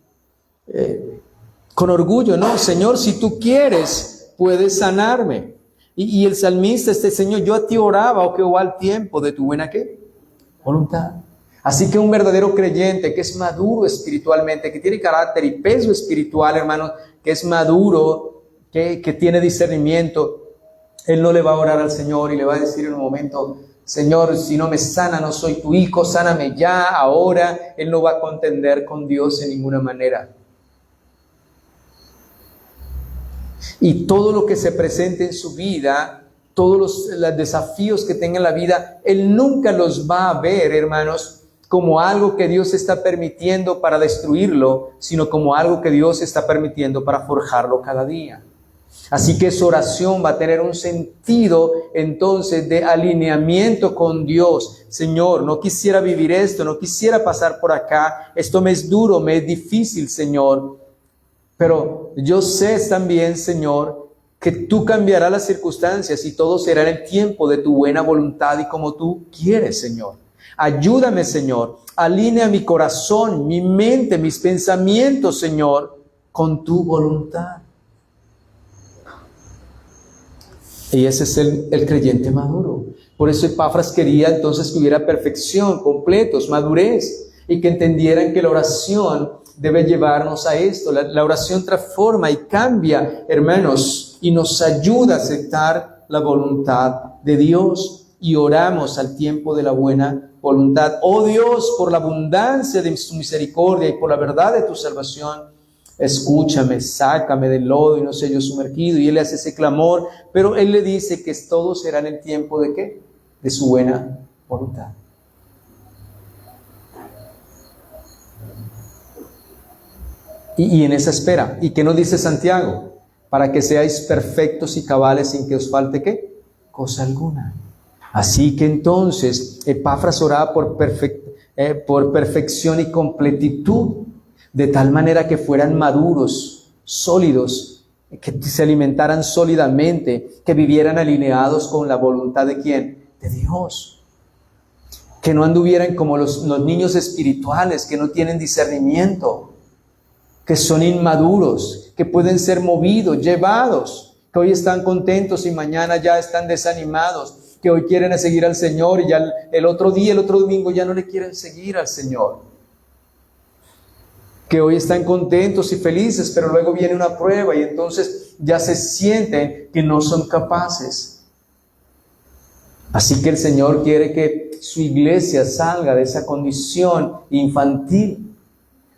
con orgullo, no, Señor, si tú quieres, puedes sanarme. Y el salmista, Señor, yo a ti oraba, oh Jehová, al tiempo de tu buena, ¿qué? Voluntad. Así que un verdadero creyente que es maduro espiritualmente, que tiene carácter y peso espiritual, hermanos, que es maduro, que tiene discernimiento, él no le va a orar al Señor y le va a decir en un momento, Señor, si no me sana, no soy tu hijo, sáname ya, ahora. Él no va a contender con Dios en ninguna manera. Y todo lo que se presente en su vida, todos los desafíos que tenga en la vida, él nunca los va a ver, hermanos, como algo que Dios está permitiendo para destruirlo, sino como algo que Dios está permitiendo para forjarlo cada día. Así que su oración va a tener un sentido entonces de alineamiento con Dios. Señor, no quisiera vivir esto, no quisiera pasar por acá, esto me es duro, me es difícil, Señor. Pero yo sé también, Señor, que tú cambiarás las circunstancias y todo será en el tiempo de tu buena voluntad y como tú quieres, Señor. Ayúdame, Señor, alinea mi corazón, mi mente, mis pensamientos, Señor, con tu voluntad. Y ese es el creyente maduro. Por eso Epafras quería entonces que hubiera perfección, completos, madurez, y que entendieran que la oración debe llevarnos a esto. La oración transforma y cambia, hermanos, y nos ayuda a aceptar la voluntad de Dios. Y oramos al tiempo de la buena voluntad. Oh Dios, por la abundancia de tu misericordia y por la verdad de tu salvación, escúchame, sácame del lodo y no sé yo sumergido. Y él le hace ese clamor, pero él le dice que todo será en el tiempo de ¿qué? De su buena voluntad. Y en esa espera, ¿y qué nos dice Santiago? Para que seáis perfectos y cabales sin que os falte ¿qué? Cosa alguna. Así que entonces Epafras oraba por perfección y completitud, de tal manera que fueran maduros, sólidos, que se alimentaran sólidamente, que vivieran alineados con la voluntad de ¿quién? De Dios. Que no anduvieran como los niños espirituales que no tienen discernimiento, que son inmaduros, que pueden ser movidos, llevados, que hoy están contentos y mañana ya están desanimados, que hoy quieren seguir al Señor y ya el otro día, el otro domingo ya no le quieren seguir al Señor. Que hoy están contentos y felices, pero luego viene una prueba y entonces ya se sienten que no son capaces. Así que el Señor quiere que su iglesia salga de esa condición infantil,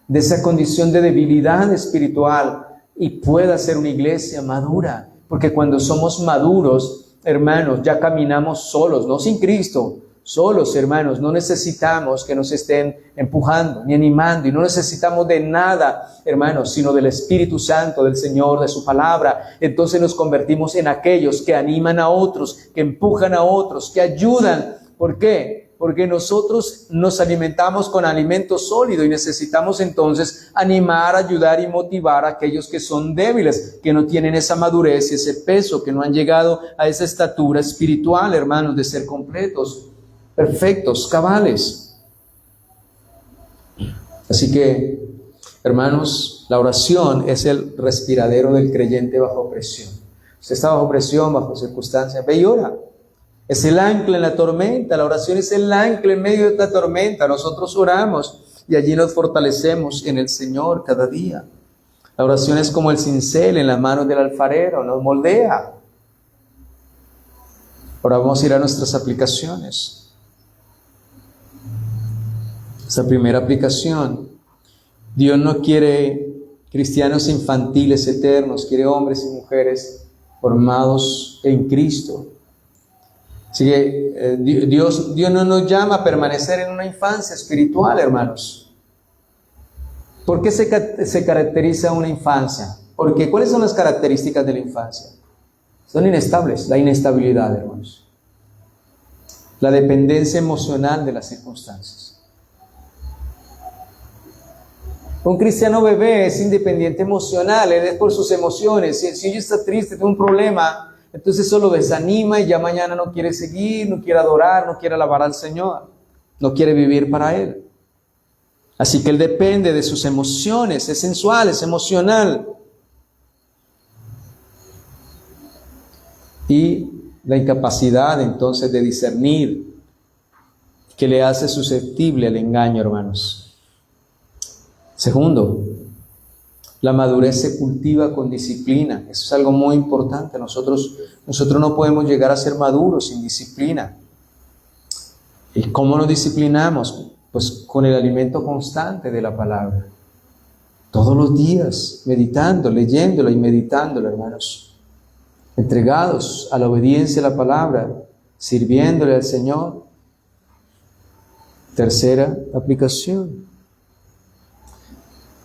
de esa condición de debilidad espiritual y pueda ser una iglesia madura. Porque cuando somos maduros, hermanos, ya caminamos solos, no sin Cristo, solos, hermanos. No necesitamos que nos estén empujando ni animando y no necesitamos de nada, hermanos, sino del Espíritu Santo, del Señor, de su palabra. Entonces nos convertimos en aquellos que animan a otros, que empujan a otros, que ayudan. ¿Por qué? Porque nosotros nos alimentamos con alimento sólido y necesitamos entonces animar, ayudar y motivar a aquellos que son débiles, que no tienen esa madurez y ese peso, que no han llegado a esa estatura espiritual, hermanos, de ser completos, perfectos, cabales. Así que, hermanos, la oración es el respiradero del creyente bajo presión. Usted está bajo presión, bajo circunstancias, ve y ora. Es el ancla en la tormenta, la oración es el ancla en medio de esta tormenta. Nosotros oramos y allí nos fortalecemos en el Señor cada día. La oración es como el cincel en las manos del alfarero, nos moldea. Ahora vamos a ir a nuestras aplicaciones. Esa primera aplicación: Dios no quiere cristianos infantiles eternos, quiere hombres y mujeres formados en Cristo. Así que Dios no nos llama a permanecer en una infancia espiritual, hermanos. ¿Por qué se caracteriza una infancia? Porque ¿cuáles son las características de la infancia? Son inestables, la inestabilidad, hermanos. La dependencia emocional de las circunstancias. Un cristiano bebé es independiente emocional, él es por sus emociones. Si ella está triste, tiene un problema, entonces eso lo desanima y ya mañana no quiere seguir, no quiere adorar, no quiere alabar al Señor, no quiere vivir para Él. Así que él depende de sus emociones, es sensual, es emocional. Y la incapacidad entonces de discernir que le hace susceptible al engaño, hermanos. Segundo, la madurez se cultiva con disciplina. Eso es algo muy importante. Nosotros no podemos llegar a ser maduros sin disciplina. ¿Y cómo nos disciplinamos? Pues con el alimento constante de la palabra. Todos los días, meditando, leyéndola y meditándola, hermanos. Entregados a la obediencia a la palabra, sirviéndole al Señor. Tercera aplicación.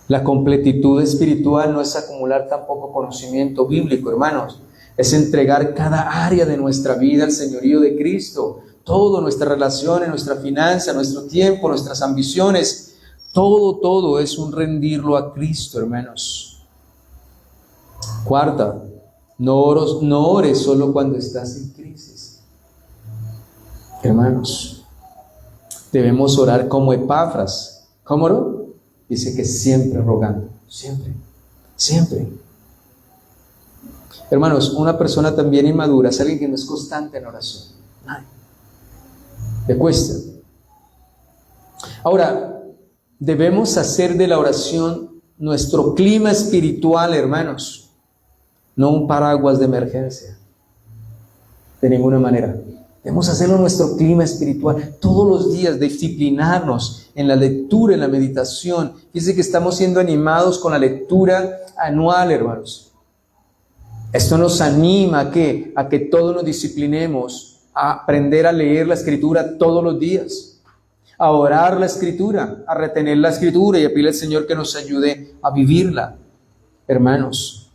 La completitud espiritual no es acumular tampoco conocimiento bíblico, hermanos. Es entregar cada área de nuestra vida al señorío de Cristo. Todo, nuestras relaciones, nuestra finanza, nuestro tiempo, nuestras ambiciones. Todo es un rendirlo a Cristo, hermanos. Cuarta, no ores solo cuando estás en crisis. Hermanos, debemos orar como Epafras. ¿Cómo oró? Dice que siempre rogando, siempre. Hermanos, una persona también inmadura es alguien que no es constante en oración. Ay, le cuesta. Ahora, debemos hacer de la oración nuestro clima espiritual, hermanos, no un paraguas de emergencia, de ninguna manera. Debemos hacerlo nuestro clima espiritual, todos los días, disciplinarnos en la lectura, en la meditación. Fíjense que estamos siendo animados con la lectura anual, hermanos. Esto nos anima a que todos nos disciplinemos, a aprender a leer la Escritura todos los días, a orar la Escritura, a retener la Escritura y a pedirle al Señor que nos ayude a vivirla, hermanos.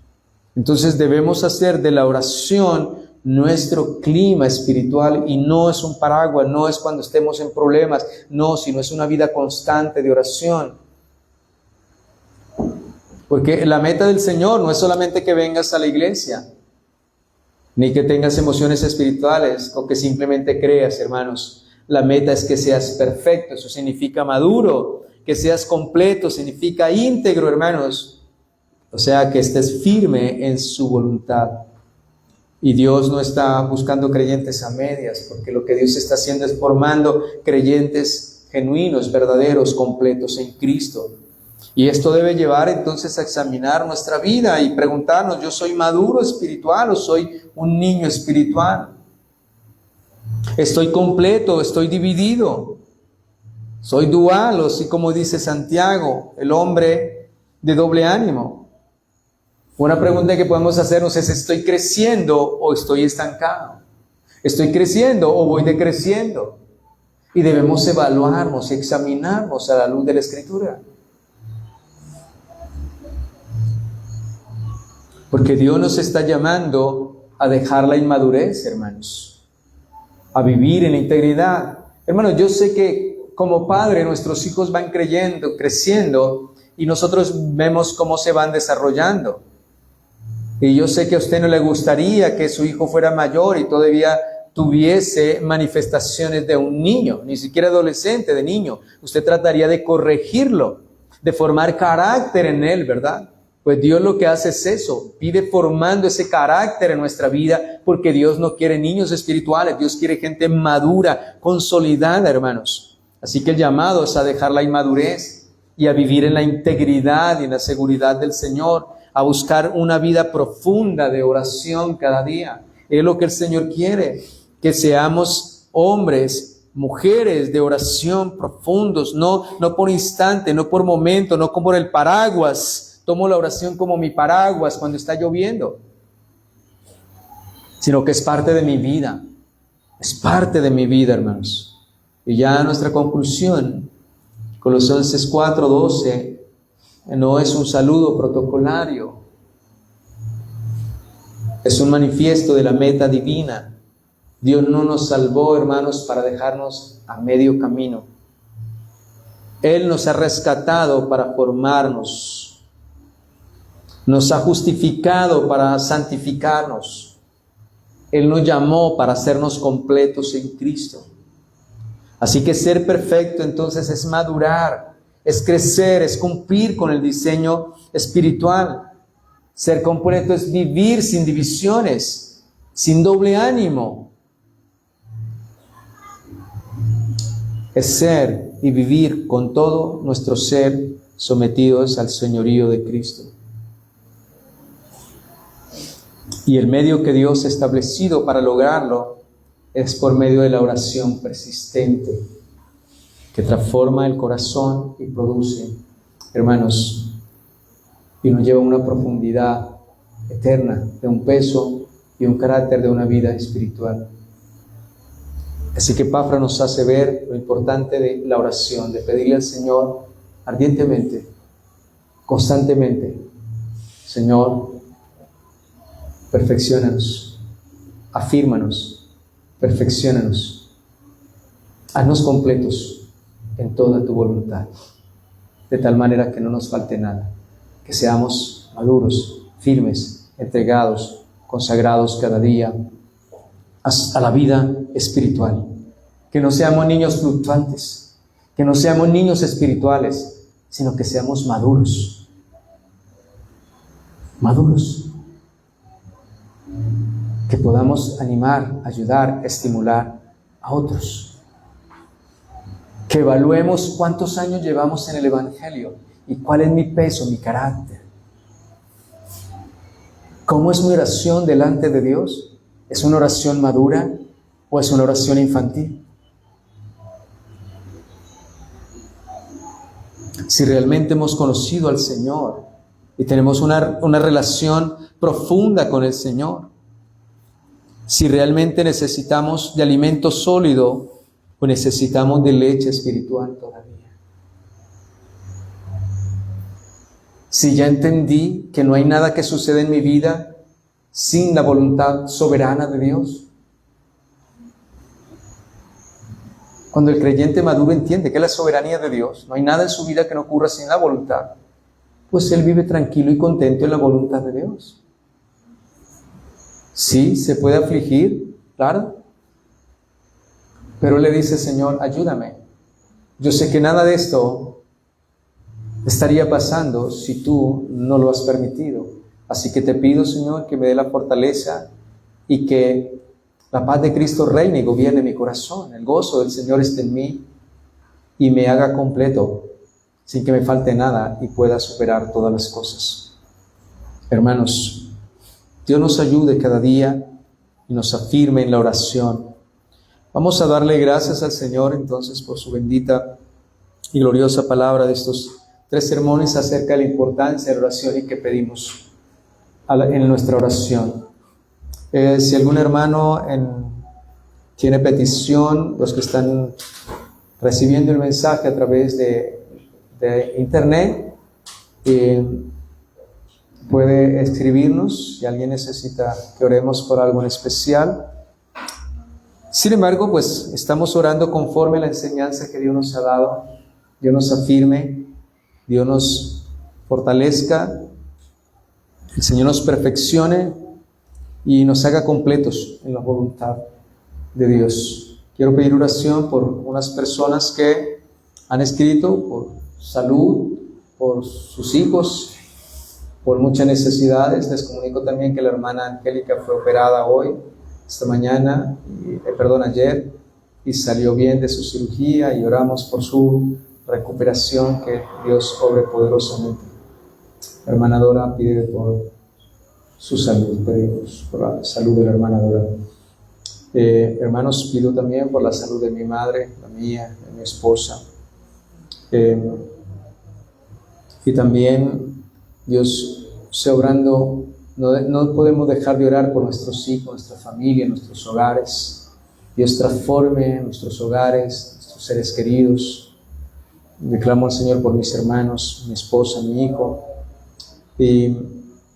Entonces debemos hacer de la oración nuestro clima espiritual, y no es un paraguas, no es cuando estemos en problemas, no, sino es una vida constante de oración. Porque la meta del Señor no es solamente que vengas a la iglesia, ni que tengas emociones espirituales o que simplemente creas, hermanos. La meta es que seas perfecto, eso significa maduro, que seas completo, significa íntegro, hermanos. O sea, que estés firme en su voluntad. Y Dios no está buscando creyentes a medias, porque lo que Dios está haciendo es formando creyentes genuinos, verdaderos, completos en Cristo. Y esto debe llevar entonces a examinar nuestra vida y preguntarnos, ¿yo soy maduro espiritual o soy un niño espiritual? ¿Estoy completo o estoy dividido? ¿Soy dual o así como dice Santiago, el hombre de doble ánimo? Una pregunta que podemos hacernos es, ¿estoy creciendo o estoy estancado? ¿Estoy creciendo o voy decreciendo? Y debemos evaluarnos y examinarnos a la luz de la Escritura. Porque Dios nos está llamando a dejar la inmadurez, hermanos, a vivir en la integridad. Hermanos, yo sé que como padre nuestros hijos van creciendo y nosotros vemos cómo se van desarrollando. Y yo sé que a usted no le gustaría que su hijo fuera mayor y todavía tuviese manifestaciones de un niño, ni siquiera adolescente, de niño. Usted trataría de corregirlo, de formar carácter en él, ¿verdad? Pues Dios lo que hace es eso, vive formando ese carácter en nuestra vida, porque Dios no quiere niños espirituales, Dios quiere gente madura, consolidada, hermanos. Así que el llamado es a dejar la inmadurez y a vivir en la integridad y en la seguridad del Señor, a buscar una vida profunda de oración cada día. Es lo que el Señor quiere, que seamos hombres, mujeres de oración profundos, no por instante, no por momento, no como el paraguas. Tomo la oración como mi paraguas cuando está lloviendo, sino que es parte de mi vida. Es parte de mi vida, hermanos. Y ya nuestra conclusión, Colosenses 4:12, no es un saludo protocolario. Es un manifiesto de la meta divina. Dios no nos salvó, hermanos, para dejarnos a medio camino. Él nos ha rescatado para formarnos. Nos ha justificado para santificarnos. Él nos llamó para hacernos completos en Cristo. Así que ser perfecto entonces es madurar, es crecer, es cumplir con el diseño espiritual. Ser completo es vivir sin divisiones, sin doble ánimo. Es ser y vivir con todo nuestro ser sometidos al señorío de Cristo. Y el medio que Dios ha establecido para lograrlo es por medio de la oración persistente, que transforma el corazón y produce, hermanos, y nos lleva a una profundidad eterna, de un peso y un carácter de una vida espiritual. Así que Epafras nos hace ver lo importante de la oración, de pedirle al Señor ardientemente, constantemente: Señor, perfecciónanos, afírmanos, perfecciónanos, haznos completos en toda tu voluntad, de tal manera que no nos falte nada, que seamos maduros, firmes, entregados, consagrados cada día a la vida espiritual, que no seamos niños fluctuantes, que no seamos niños espirituales, sino que seamos maduros, que podamos animar, ayudar, estimular a otros, que evaluemos cuántos años llevamos en el Evangelio y cuál es mi peso, mi carácter, cómo es mi oración delante de Dios. ¿Es una oración madura o es una oración infantil? Si realmente hemos conocido al Señor y tenemos una relación profunda con el Señor, si realmente necesitamos de alimento sólido o necesitamos de leche espiritual todavía. Si ya entendí que no hay nada que suceda en mi vida sin la voluntad soberana de Dios. Cuando el creyente maduro entiende que es la soberanía de Dios, no hay nada en su vida que no ocurra sin la voluntad, pues él vive tranquilo y contento en la voluntad de Dios. Sí, se puede afligir, claro, pero él le dice: Señor, ayúdame. Yo sé que nada de esto estaría pasando si tú no lo has permitido. Así que te pido, Señor, que me dé la fortaleza y que la paz de Cristo reine y gobierne mi corazón. El gozo del Señor esté en mí y me haga completo, sin que me falte nada, y pueda superar todas las cosas. Hermanos, Dios nos ayude cada día y nos afirme en la oración. Vamos a darle gracias al Señor entonces por su bendita y gloriosa palabra de estos 3 sermones acerca de la importancia de la oración y que pedimos en nuestra oración. Si algún hermano tiene petición, los que están recibiendo el mensaje a través de internet, puede escribirnos si alguien necesita que oremos por algo en especial. Sin embargo, pues estamos orando conforme a la enseñanza que Dios nos ha dado. Dios nos afirme, Dios nos fortalezca, el Señor nos perfeccione y nos haga completos en la voluntad de Dios. Quiero pedir oración por unas personas que han escrito por salud, por sus hijos, por muchas necesidades. Les comunico también que la hermana Angélica fue operada ayer, y salió bien de su cirugía, y oramos por su recuperación, que Dios obre poderosamente. La hermana Dora pide por su salud, pedimos por la salud de la hermana Dora. Hermanos, pido también por la salud de mi madre, la mía, de mi esposa. Y también Dios sea obrando. No podemos dejar de orar por nuestros hijos, nuestra familia, nuestros hogares. Dios transforme nuestros hogares, nuestros seres queridos. Declamo al Señor por mis hermanos, mi esposa, mi hijo, y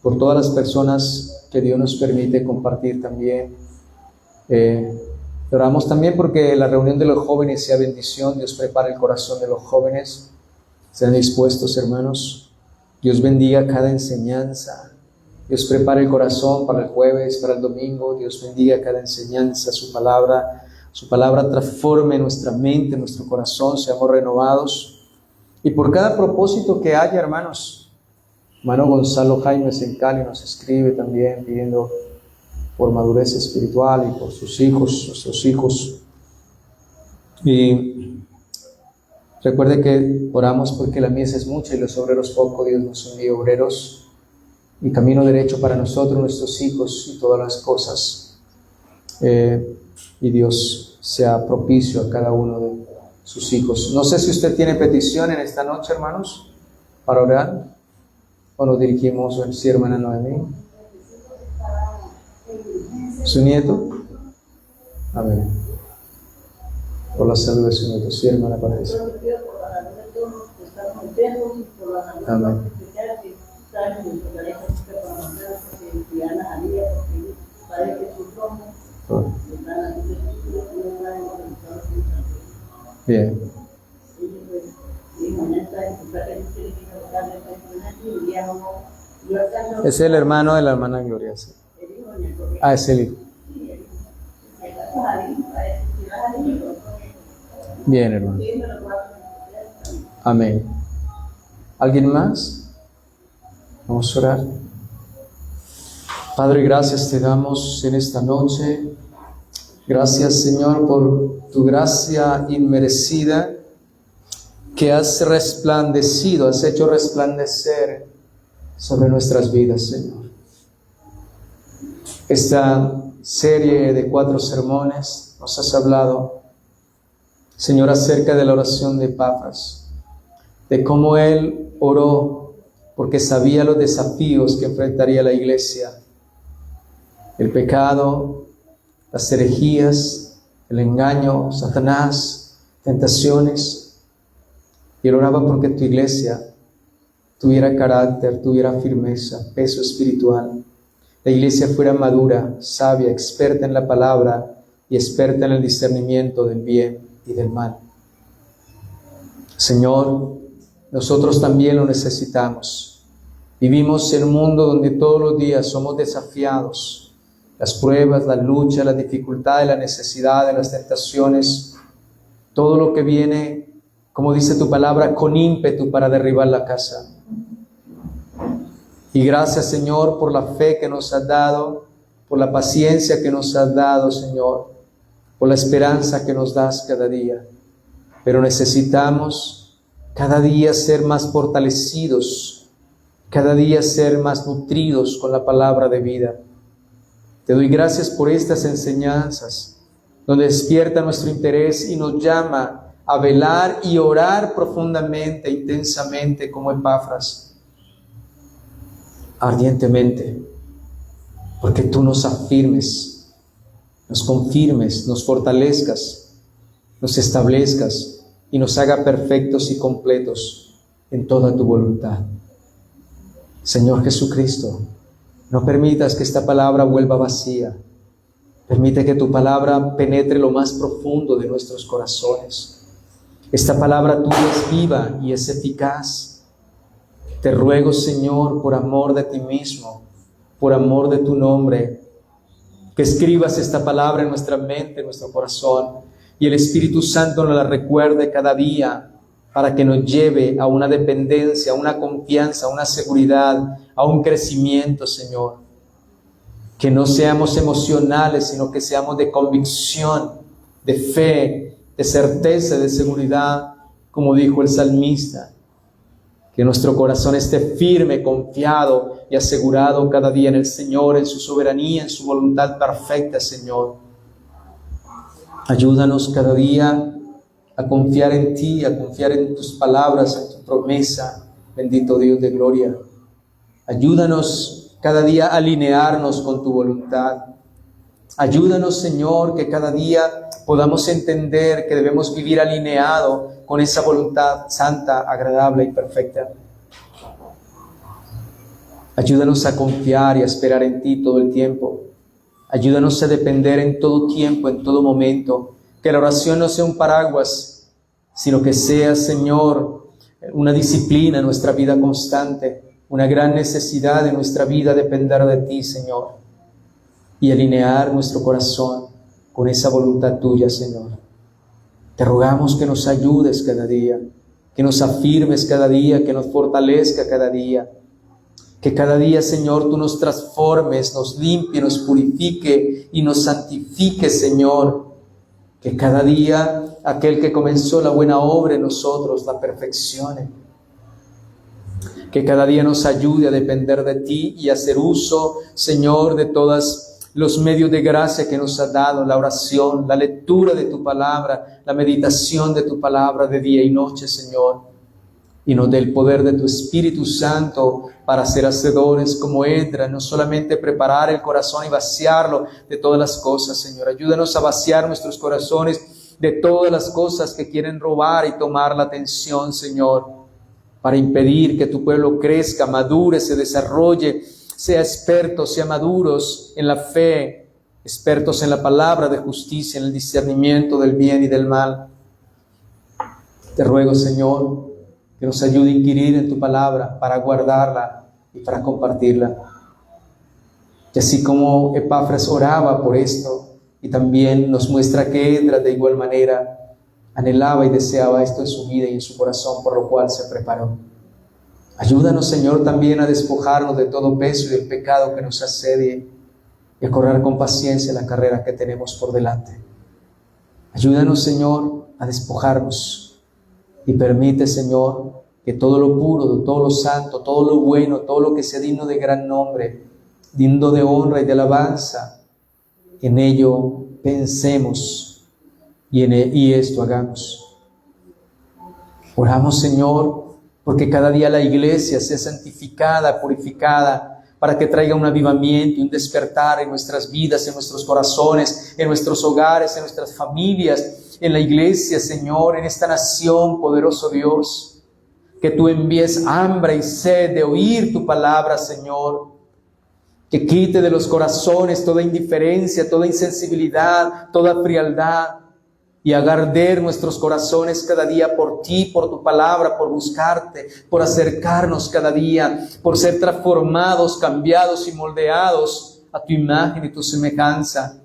por todas las personas que Dios nos permite compartir también. Oramos también porque la reunión de los jóvenes sea bendición. Dios prepara el corazón de los jóvenes. Sean dispuestos, hermanos. Dios bendiga cada enseñanza. Dios prepara el corazón para el jueves, para el domingo. Dios bendiga cada enseñanza, su palabra transforme nuestra mente, nuestro corazón, seamos renovados. Y por cada propósito que haya, hermanos. Hermano Gonzalo Jaime Sencali nos escribe también pidiendo por madurez espiritual y por sus hijos, nuestros hijos. Y recuerde que oramos porque la mies es mucha y los obreros poco. Dios nos envía obreros y camino derecho para nosotros, nuestros hijos y todas las cosas. Y Dios sea propicio a cada uno de sus hijos. No sé si usted tiene petición en esta noche, hermanos, para orar. O nos dirigimos a sí, hermana Noemí. ¿Su nieto? Amén. Por la salud de su nieto. Sí, hermana Patricia. Amén. Bien. Es el hermano de la hermana Gloria. Sí. Ah, es el hijo. Bien, hermano. Amén. ¿Alguien más? Vamos a orar. Padre, gracias te damos en esta noche. Gracias, Señor, por tu gracia inmerecida que has resplandecido, has hecho resplandecer sobre nuestras vidas, Señor. Esta serie de 4 sermones nos has hablado, Señor, acerca de la oración de Epafras, de cómo él oró porque sabía los desafíos que enfrentaría la iglesia, el pecado, las herejías, el engaño, Satanás, tentaciones. Y él oraba porque tu iglesia tuviera carácter, tuviera firmeza, peso espiritual. La iglesia fuera madura, sabia, experta en la palabra y experta en el discernimiento del bien y del mal. Señor, nosotros también lo necesitamos. Vivimos en un mundo donde todos los días somos desafiados. Las pruebas, las luchas, las dificultades, las necesidades, las tentaciones, todo lo que viene, como dice tu palabra, con ímpetu para derribar la casa. Y gracias, Señor, por la fe que nos has dado, por la paciencia que nos has dado, Señor, por la esperanza que nos das cada día. Pero necesitamos cada día ser más fortalecidos, cada día ser más nutridos con la palabra de vida. Te doy gracias por estas enseñanzas, donde despierta nuestro interés y nos llama a velar y orar profundamente, intensamente, como Epafras, ardientemente, porque tú nos afirmes, nos confirmes, nos fortalezcas, nos establezcas y nos haga perfectos y completos en toda tu voluntad. Señor Jesucristo, no permitas que esta palabra vuelva vacía. Permite que tu palabra penetre lo más profundo de nuestros corazones. Esta palabra tuya es viva y es eficaz. Te ruego, Señor, por amor de ti mismo, por amor de tu nombre, que escribas esta palabra en nuestra mente, en nuestro corazón, y el Espíritu Santo nos la recuerde cada día para que nos lleve a una dependencia, a una confianza, a una seguridad, a un crecimiento, Señor. Que no seamos emocionales, sino que seamos de convicción, de fe, de certeza, de seguridad, como dijo el salmista. Que nuestro corazón esté firme, confiado y asegurado cada día en el Señor, en su soberanía, en su voluntad perfecta, Señor. Ayúdanos cada día a confiar en ti, a confiar en tus palabras, en tu promesa, bendito Dios de gloria. Ayúdanos cada día a alinearnos con tu voluntad. Ayúdanos, Señor, que cada día podamos entender que debemos vivir alineado con esa voluntad santa, agradable y perfecta. Ayúdanos a confiar y a esperar en ti todo el tiempo. Ayúdanos a depender en todo tiempo, en todo momento. Que la oración no sea un paraguas, sino que sea, Señor, una disciplina en nuestra vida constante, una gran necesidad en nuestra vida depender de ti, Señor, y alinear nuestro corazón con esa voluntad tuya, Señor. Te rogamos que nos ayudes cada día, que nos afirmes cada día, que nos fortalezca cada día. Que cada día, Señor, tú nos transformes, nos limpie, nos purifique y nos santifique, Señor. Que cada día aquel que comenzó la buena obra en nosotros la perfeccione. Que cada día nos ayude a depender de ti y a hacer uso, Señor, de todos los medios de gracia que nos has dado, la oración, la lectura de tu palabra, la meditación de tu palabra de día y noche, Señor. Y nos dé el poder de tu Espíritu Santo para ser hacedores como Edra, no solamente preparar el corazón y vaciarlo de todas las cosas, Señor. Ayúdanos a vaciar nuestros corazones de todas las cosas que quieren robar y tomar la atención, Señor, para impedir que tu pueblo crezca, madure, se desarrolle, sea experto, sea maduros en la fe, expertos en la palabra de justicia, en el discernimiento del bien y del mal. Te ruego, Señor, que nos ayude a inquirir en tu palabra para guardarla y para compartirla. Y así como Epafras oraba por esto, y también nos muestra que Edras de igual manera anhelaba y deseaba esto en su vida y en su corazón, por lo cual se preparó. Ayúdanos, Señor, también a despojarnos de todo peso y del pecado que nos asedia y a correr con paciencia la carrera que tenemos por delante. Ayúdanos, Señor, a despojarnos. Y permite, Señor, que todo lo puro, todo lo santo, todo lo bueno, todo lo que sea digno de gran nombre, digno de honra y de alabanza, en ello pensemos y esto hagamos. Oramos, Señor, porque cada día la iglesia sea santificada, purificada, para que traiga un avivamiento y un despertar en nuestras vidas, en nuestros corazones, en nuestros hogares, en nuestras familias, en la iglesia, Señor, en esta nación, poderoso Dios. Que tú envíes hambre y sed de oír tu palabra, Señor. Que quite de los corazones toda indiferencia, toda insensibilidad, toda frialdad. Y haga arder nuestros corazones cada día por ti, por tu palabra, por buscarte, por acercarnos cada día, por ser transformados, cambiados y moldeados a tu imagen y tu semejanza.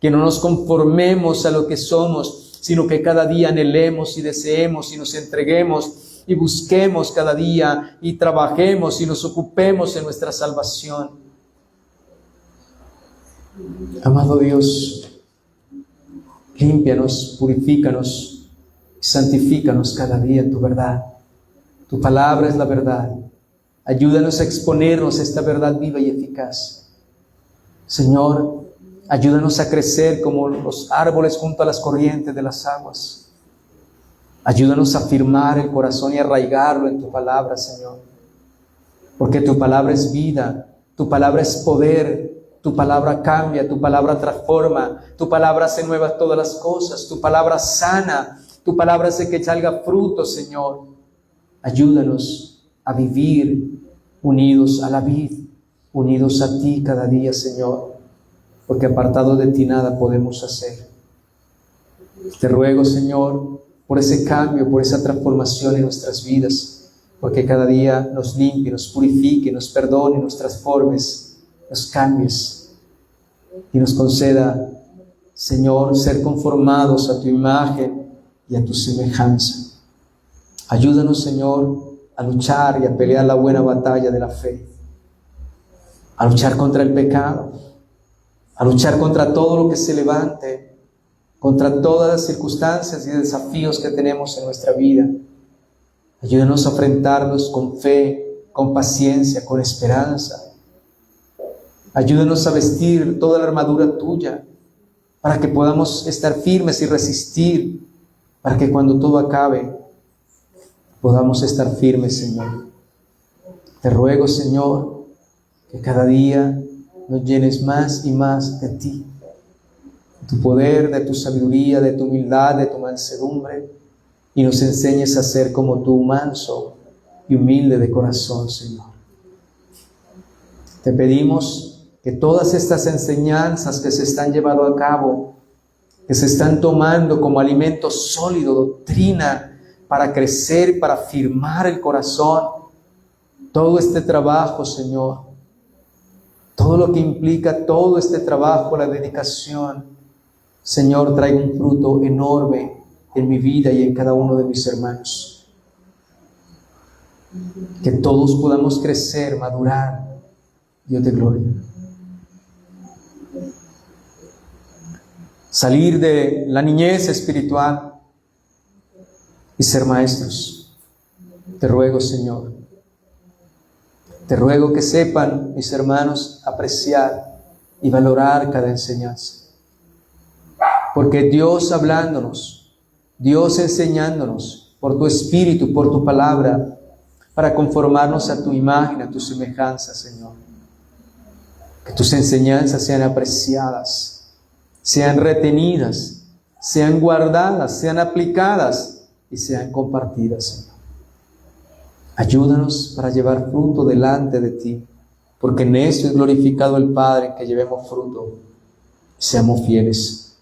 Que no nos conformemos a lo que somos, sino que cada día anhelemos y deseemos y nos entreguemos y busquemos cada día y trabajemos y nos ocupemos en nuestra salvación. Amado Dios, límpianos, purifícanos, santifícanos cada día en tu verdad. Tu palabra es la verdad. Ayúdanos a exponernos a esta verdad viva y eficaz. Señor, ayúdanos a crecer como los árboles junto a las corrientes de las aguas. Ayúdanos a firmar el corazón y arraigarlo en tu palabra, Señor. Porque tu palabra es vida, tu palabra es poder, tu palabra cambia, tu palabra transforma, tu palabra hace nuevas todas las cosas, tu palabra sana, tu palabra hace que salga fruto, Señor. Ayúdanos a vivir unidos a la vid, unidos a ti cada día, Señor, porque apartados de ti nada podemos hacer. Te ruego, Señor, por ese cambio, por esa transformación en nuestras vidas, porque cada día nos limpie, nos purifique, nos perdone, nos transformes, nos cambies y nos conceda, Señor, ser conformados a tu imagen y a tu semejanza. Ayúdanos, Señor, a luchar y a pelear la buena batalla de la fe, a luchar contra el pecado, a luchar contra todo lo que se levante, contra todas las circunstancias y desafíos que tenemos en nuestra vida. Ayúdanos a enfrentarlos con fe, con paciencia, con esperanza. Ayúdanos a vestir toda la armadura tuya para que podamos estar firmes y resistir, para que cuando todo acabe podamos estar firmes, Señor. Te ruego, Señor, que cada día nos llenes más y más de ti, de tu poder, de tu sabiduría, de tu humildad, de tu mansedumbre, y nos enseñes a ser como tú, manso y humilde de corazón, Señor. Te pedimos que todas estas enseñanzas que se están llevando a cabo, que se están tomando como alimento sólido, doctrina, para crecer, para firmar el corazón, todo este trabajo, Señor, todo lo que implica todo este trabajo, la dedicación, Señor, traiga un fruto enorme en mi vida y en cada uno de mis hermanos. Que todos podamos crecer, madurar. Dios de gloria. Salir de la niñez espiritual y ser maestros. Te ruego, Señor. Te ruego que sepan mis hermanos apreciar y valorar cada enseñanza. Porque Dios hablándonos, Dios enseñándonos por tu Espíritu, por tu palabra, para conformarnos a tu imagen, a tu semejanza, Señor. Que tus enseñanzas sean apreciadas, sean retenidas, sean guardadas, sean aplicadas y sean compartidas, Señor. Ayúdanos para llevar fruto delante de ti, porque en esto es glorificado el Padre, que llevemos fruto y seamos fieles.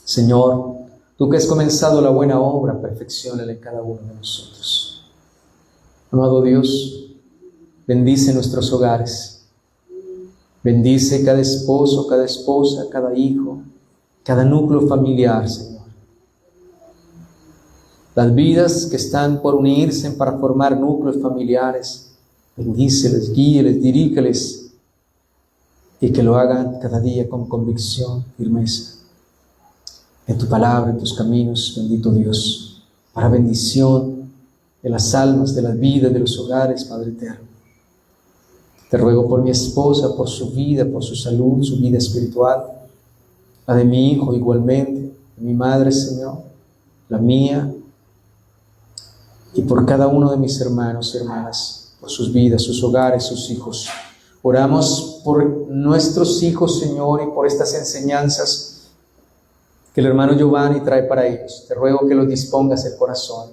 Señor, tú que has comenzado la buena obra, perfecciónala en cada uno de nosotros. Amado Dios, bendice nuestros hogares. Bendice cada esposo, cada esposa, cada hijo, cada núcleo familiar, Señor. Las vidas que están por unirse para formar núcleos familiares, bendíceles, guíeles, dirígeles, y que lo hagan cada día con convicción, firmeza. En tu palabra, en tus caminos, bendito Dios, para bendición de las almas, de las vidas, de los hogares, Padre eterno. Te ruego por mi esposa, por su vida, por su salud, su vida espiritual, la de mi hijo igualmente, de mi madre, Señor, la mía, y por cada uno de mis hermanos y hermanas, por sus vidas, sus hogares, sus hijos. Oramos por nuestros hijos, Señor, y por estas enseñanzas que el hermano Giovanni trae para ellos. Te ruego que los dispongas el corazón,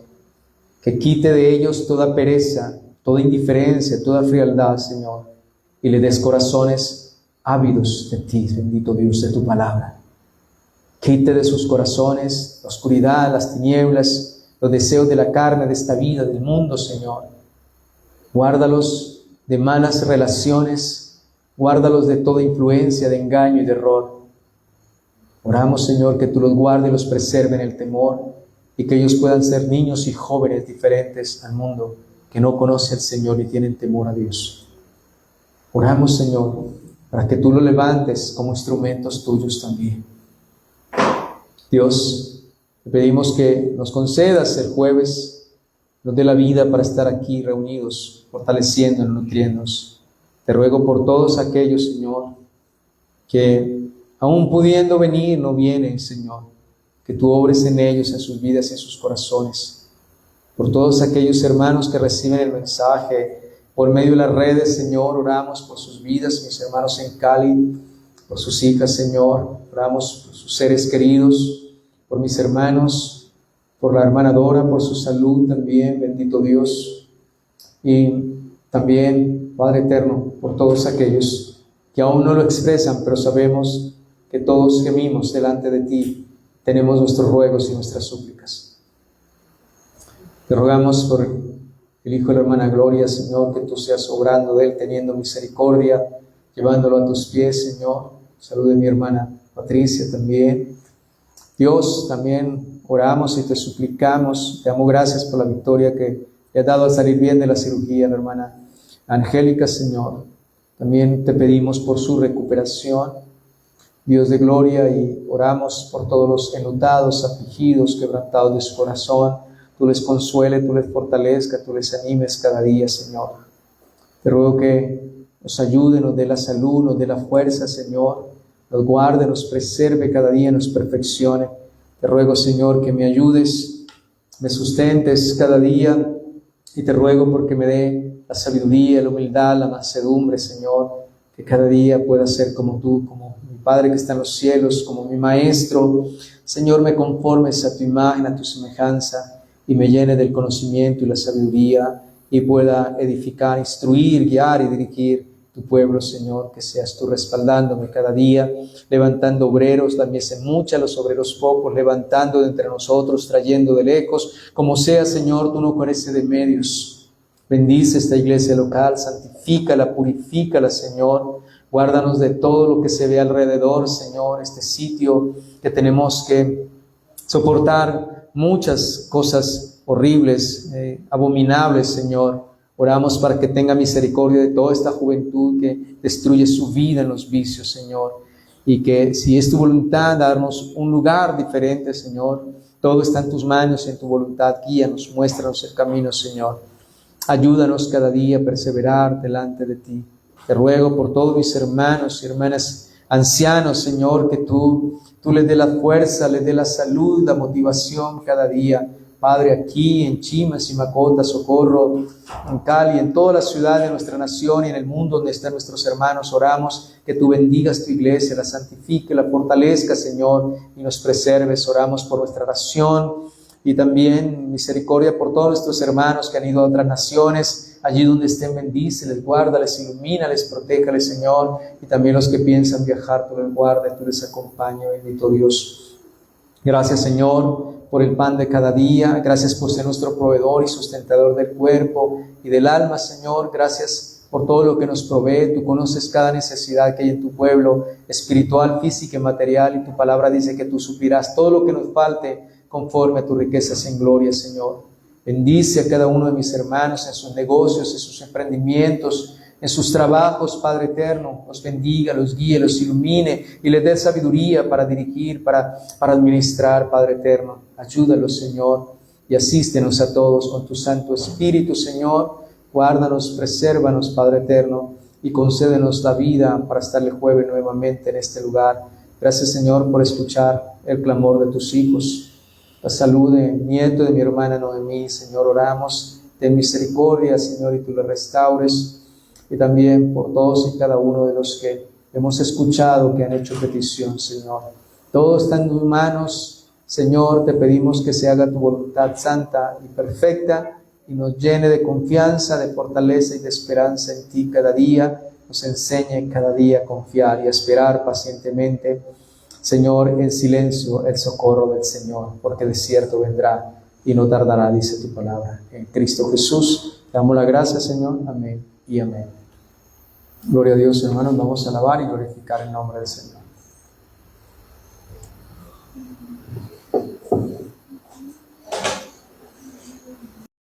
que quite de ellos toda pereza, toda indiferencia, toda frialdad, Señor, y le des corazones ávidos de ti, bendito Dios, de tu palabra. Quite de sus corazones la oscuridad, las tinieblas, los deseos de la carne, de esta vida, del mundo, Señor. Guárdalos de malas relaciones, guárdalos de toda influencia, de engaño y de error. Oramos, Señor, que tú los guardes y los preserve en el temor, y que ellos puedan ser niños y jóvenes diferentes al mundo, que no conoce al Señor y tienen temor a Dios. Oramos, Señor, para que tú lo levantes como instrumentos tuyos también. Dios, te pedimos que nos concedas el jueves, nos dé la vida para estar aquí reunidos, fortaleciéndonos, nutriéndonos. Te ruego por todos aquellos, Señor, que aún pudiendo venir, no vienen, Señor, que tú obres en ellos, en sus vidas y en sus corazones. Por todos aquellos hermanos que reciben el mensaje por medio de las redes, Señor, oramos por sus vidas, mis hermanos en Cali, por sus hijas, Señor, oramos por sus seres queridos, por mis hermanos, por la hermana Dora, por su salud también, bendito Dios, y también, Padre eterno, por todos aquellos que aún no lo expresan, pero sabemos que todos gemimos delante de ti, tenemos nuestros ruegos y nuestras súplicas. Te rogamos por el hijo de la hermana Gloria, Señor, que tú seas obrando de él, teniendo misericordia, llevándolo a tus pies, Señor. Salud de mi hermana Patricia también. Dios, también oramos y te suplicamos, te damos gracias por la victoria que le has dado al salir bien de la cirugía, la hermana Angélica, Señor. También te pedimos por su recuperación, Dios de gloria, y oramos por todos los enlutados, afligidos, quebrantados de su corazón. Tú les consuele, tú les fortalezca, tú les animes cada día, Señor. Te ruego que nos ayude, nos dé la salud, nos dé la fuerza, Señor. Nos guarde, nos preserve cada día, nos perfeccione. Te ruego, Señor, que me ayudes, me sustentes cada día. Y te ruego porque me dé la sabiduría, la humildad, la mansedumbre, Señor. Que cada día pueda ser como tú, como mi Padre que está en los cielos, como mi Maestro. Señor, me conformes a tu imagen, a tu semejanza, y me llene del conocimiento y la sabiduría, y pueda edificar, instruir, guiar y dirigir tu pueblo, Señor, que seas tú respaldándome cada día, levantando obreros, la mies es mucha, los obreros pocos, levantando de entre nosotros, trayendo de lejos, como sea, Señor, tú no careces de medios. Bendice esta iglesia local, santifícala, purifícala, Señor. Guárdanos de todo lo que se ve alrededor, Señor, este sitio que tenemos que soportar muchas cosas horribles, abominables, Señor. Oramos para que tenga misericordia de toda esta juventud que destruye su vida en los vicios, Señor. Y que si es tu voluntad darnos un lugar diferente, Señor, todo está en tus manos y en tu voluntad. Guíanos, muéstranos el camino, Señor. Ayúdanos cada día a perseverar delante de ti. Te ruego por todos mis hermanos y hermanas ancianos, Señor, que tú les dé la fuerza, les dé la salud, la motivación cada día. Padre, aquí en Chimas, Simacota, Socorro, en Cali, en toda la ciudad de nuestra nación y en el mundo donde están nuestros hermanos, oramos que tú bendigas tu iglesia, la santifique, la fortalezca, Señor, y nos preserves. Oramos por nuestra nación y también misericordia por todos nuestros hermanos que han ido a otras naciones. Allí donde estén, bendíceles, guárdales, ilumínales, protéjales, Señor, y también los que piensan viajar, tú les guarda, tú les acompaña, bendito Dios. Gracias, Señor, por el pan de cada día. Gracias por ser nuestro proveedor y sustentador del cuerpo y del alma, Señor. Gracias por todo lo que nos provee. Tú conoces cada necesidad que hay en tu pueblo, espiritual, física y material, y tu palabra dice que tú suplirás todo lo que nos falte conforme a tus riquezas en gloria, Señor. Bendice a cada uno de mis hermanos en sus negocios, en sus emprendimientos, en sus trabajos, Padre eterno. Los bendiga, los guíe, los ilumine y les dé sabiduría para dirigir, para administrar, Padre eterno. Ayúdalos, Señor, y asístenos a todos con tu Santo Espíritu, Señor. Guárdanos, presérvanos, Padre eterno, y concédenos la vida para estar el jueves nuevamente en este lugar. Gracias, Señor, por escuchar el clamor de tus hijos. La salud de nieto de mi hermana Noemí, Señor, oramos, ten misericordia, Señor, y tú le restaures, y también por todos y cada uno de los que hemos escuchado que han hecho petición, Señor. Todo está en tus manos, Señor, te pedimos que se haga tu voluntad santa y perfecta, y nos llene de confianza, de fortaleza y de esperanza en ti cada día, nos enseñe cada día a confiar y a esperar pacientemente, Señor, en silencio el socorro del Señor, porque de cierto vendrá y no tardará, dice tu palabra. En Cristo Jesús, te damos la gracia, Señor. Amén y amén. Gloria a Dios, hermanos. Vamos a alabar y glorificar el nombre del Señor.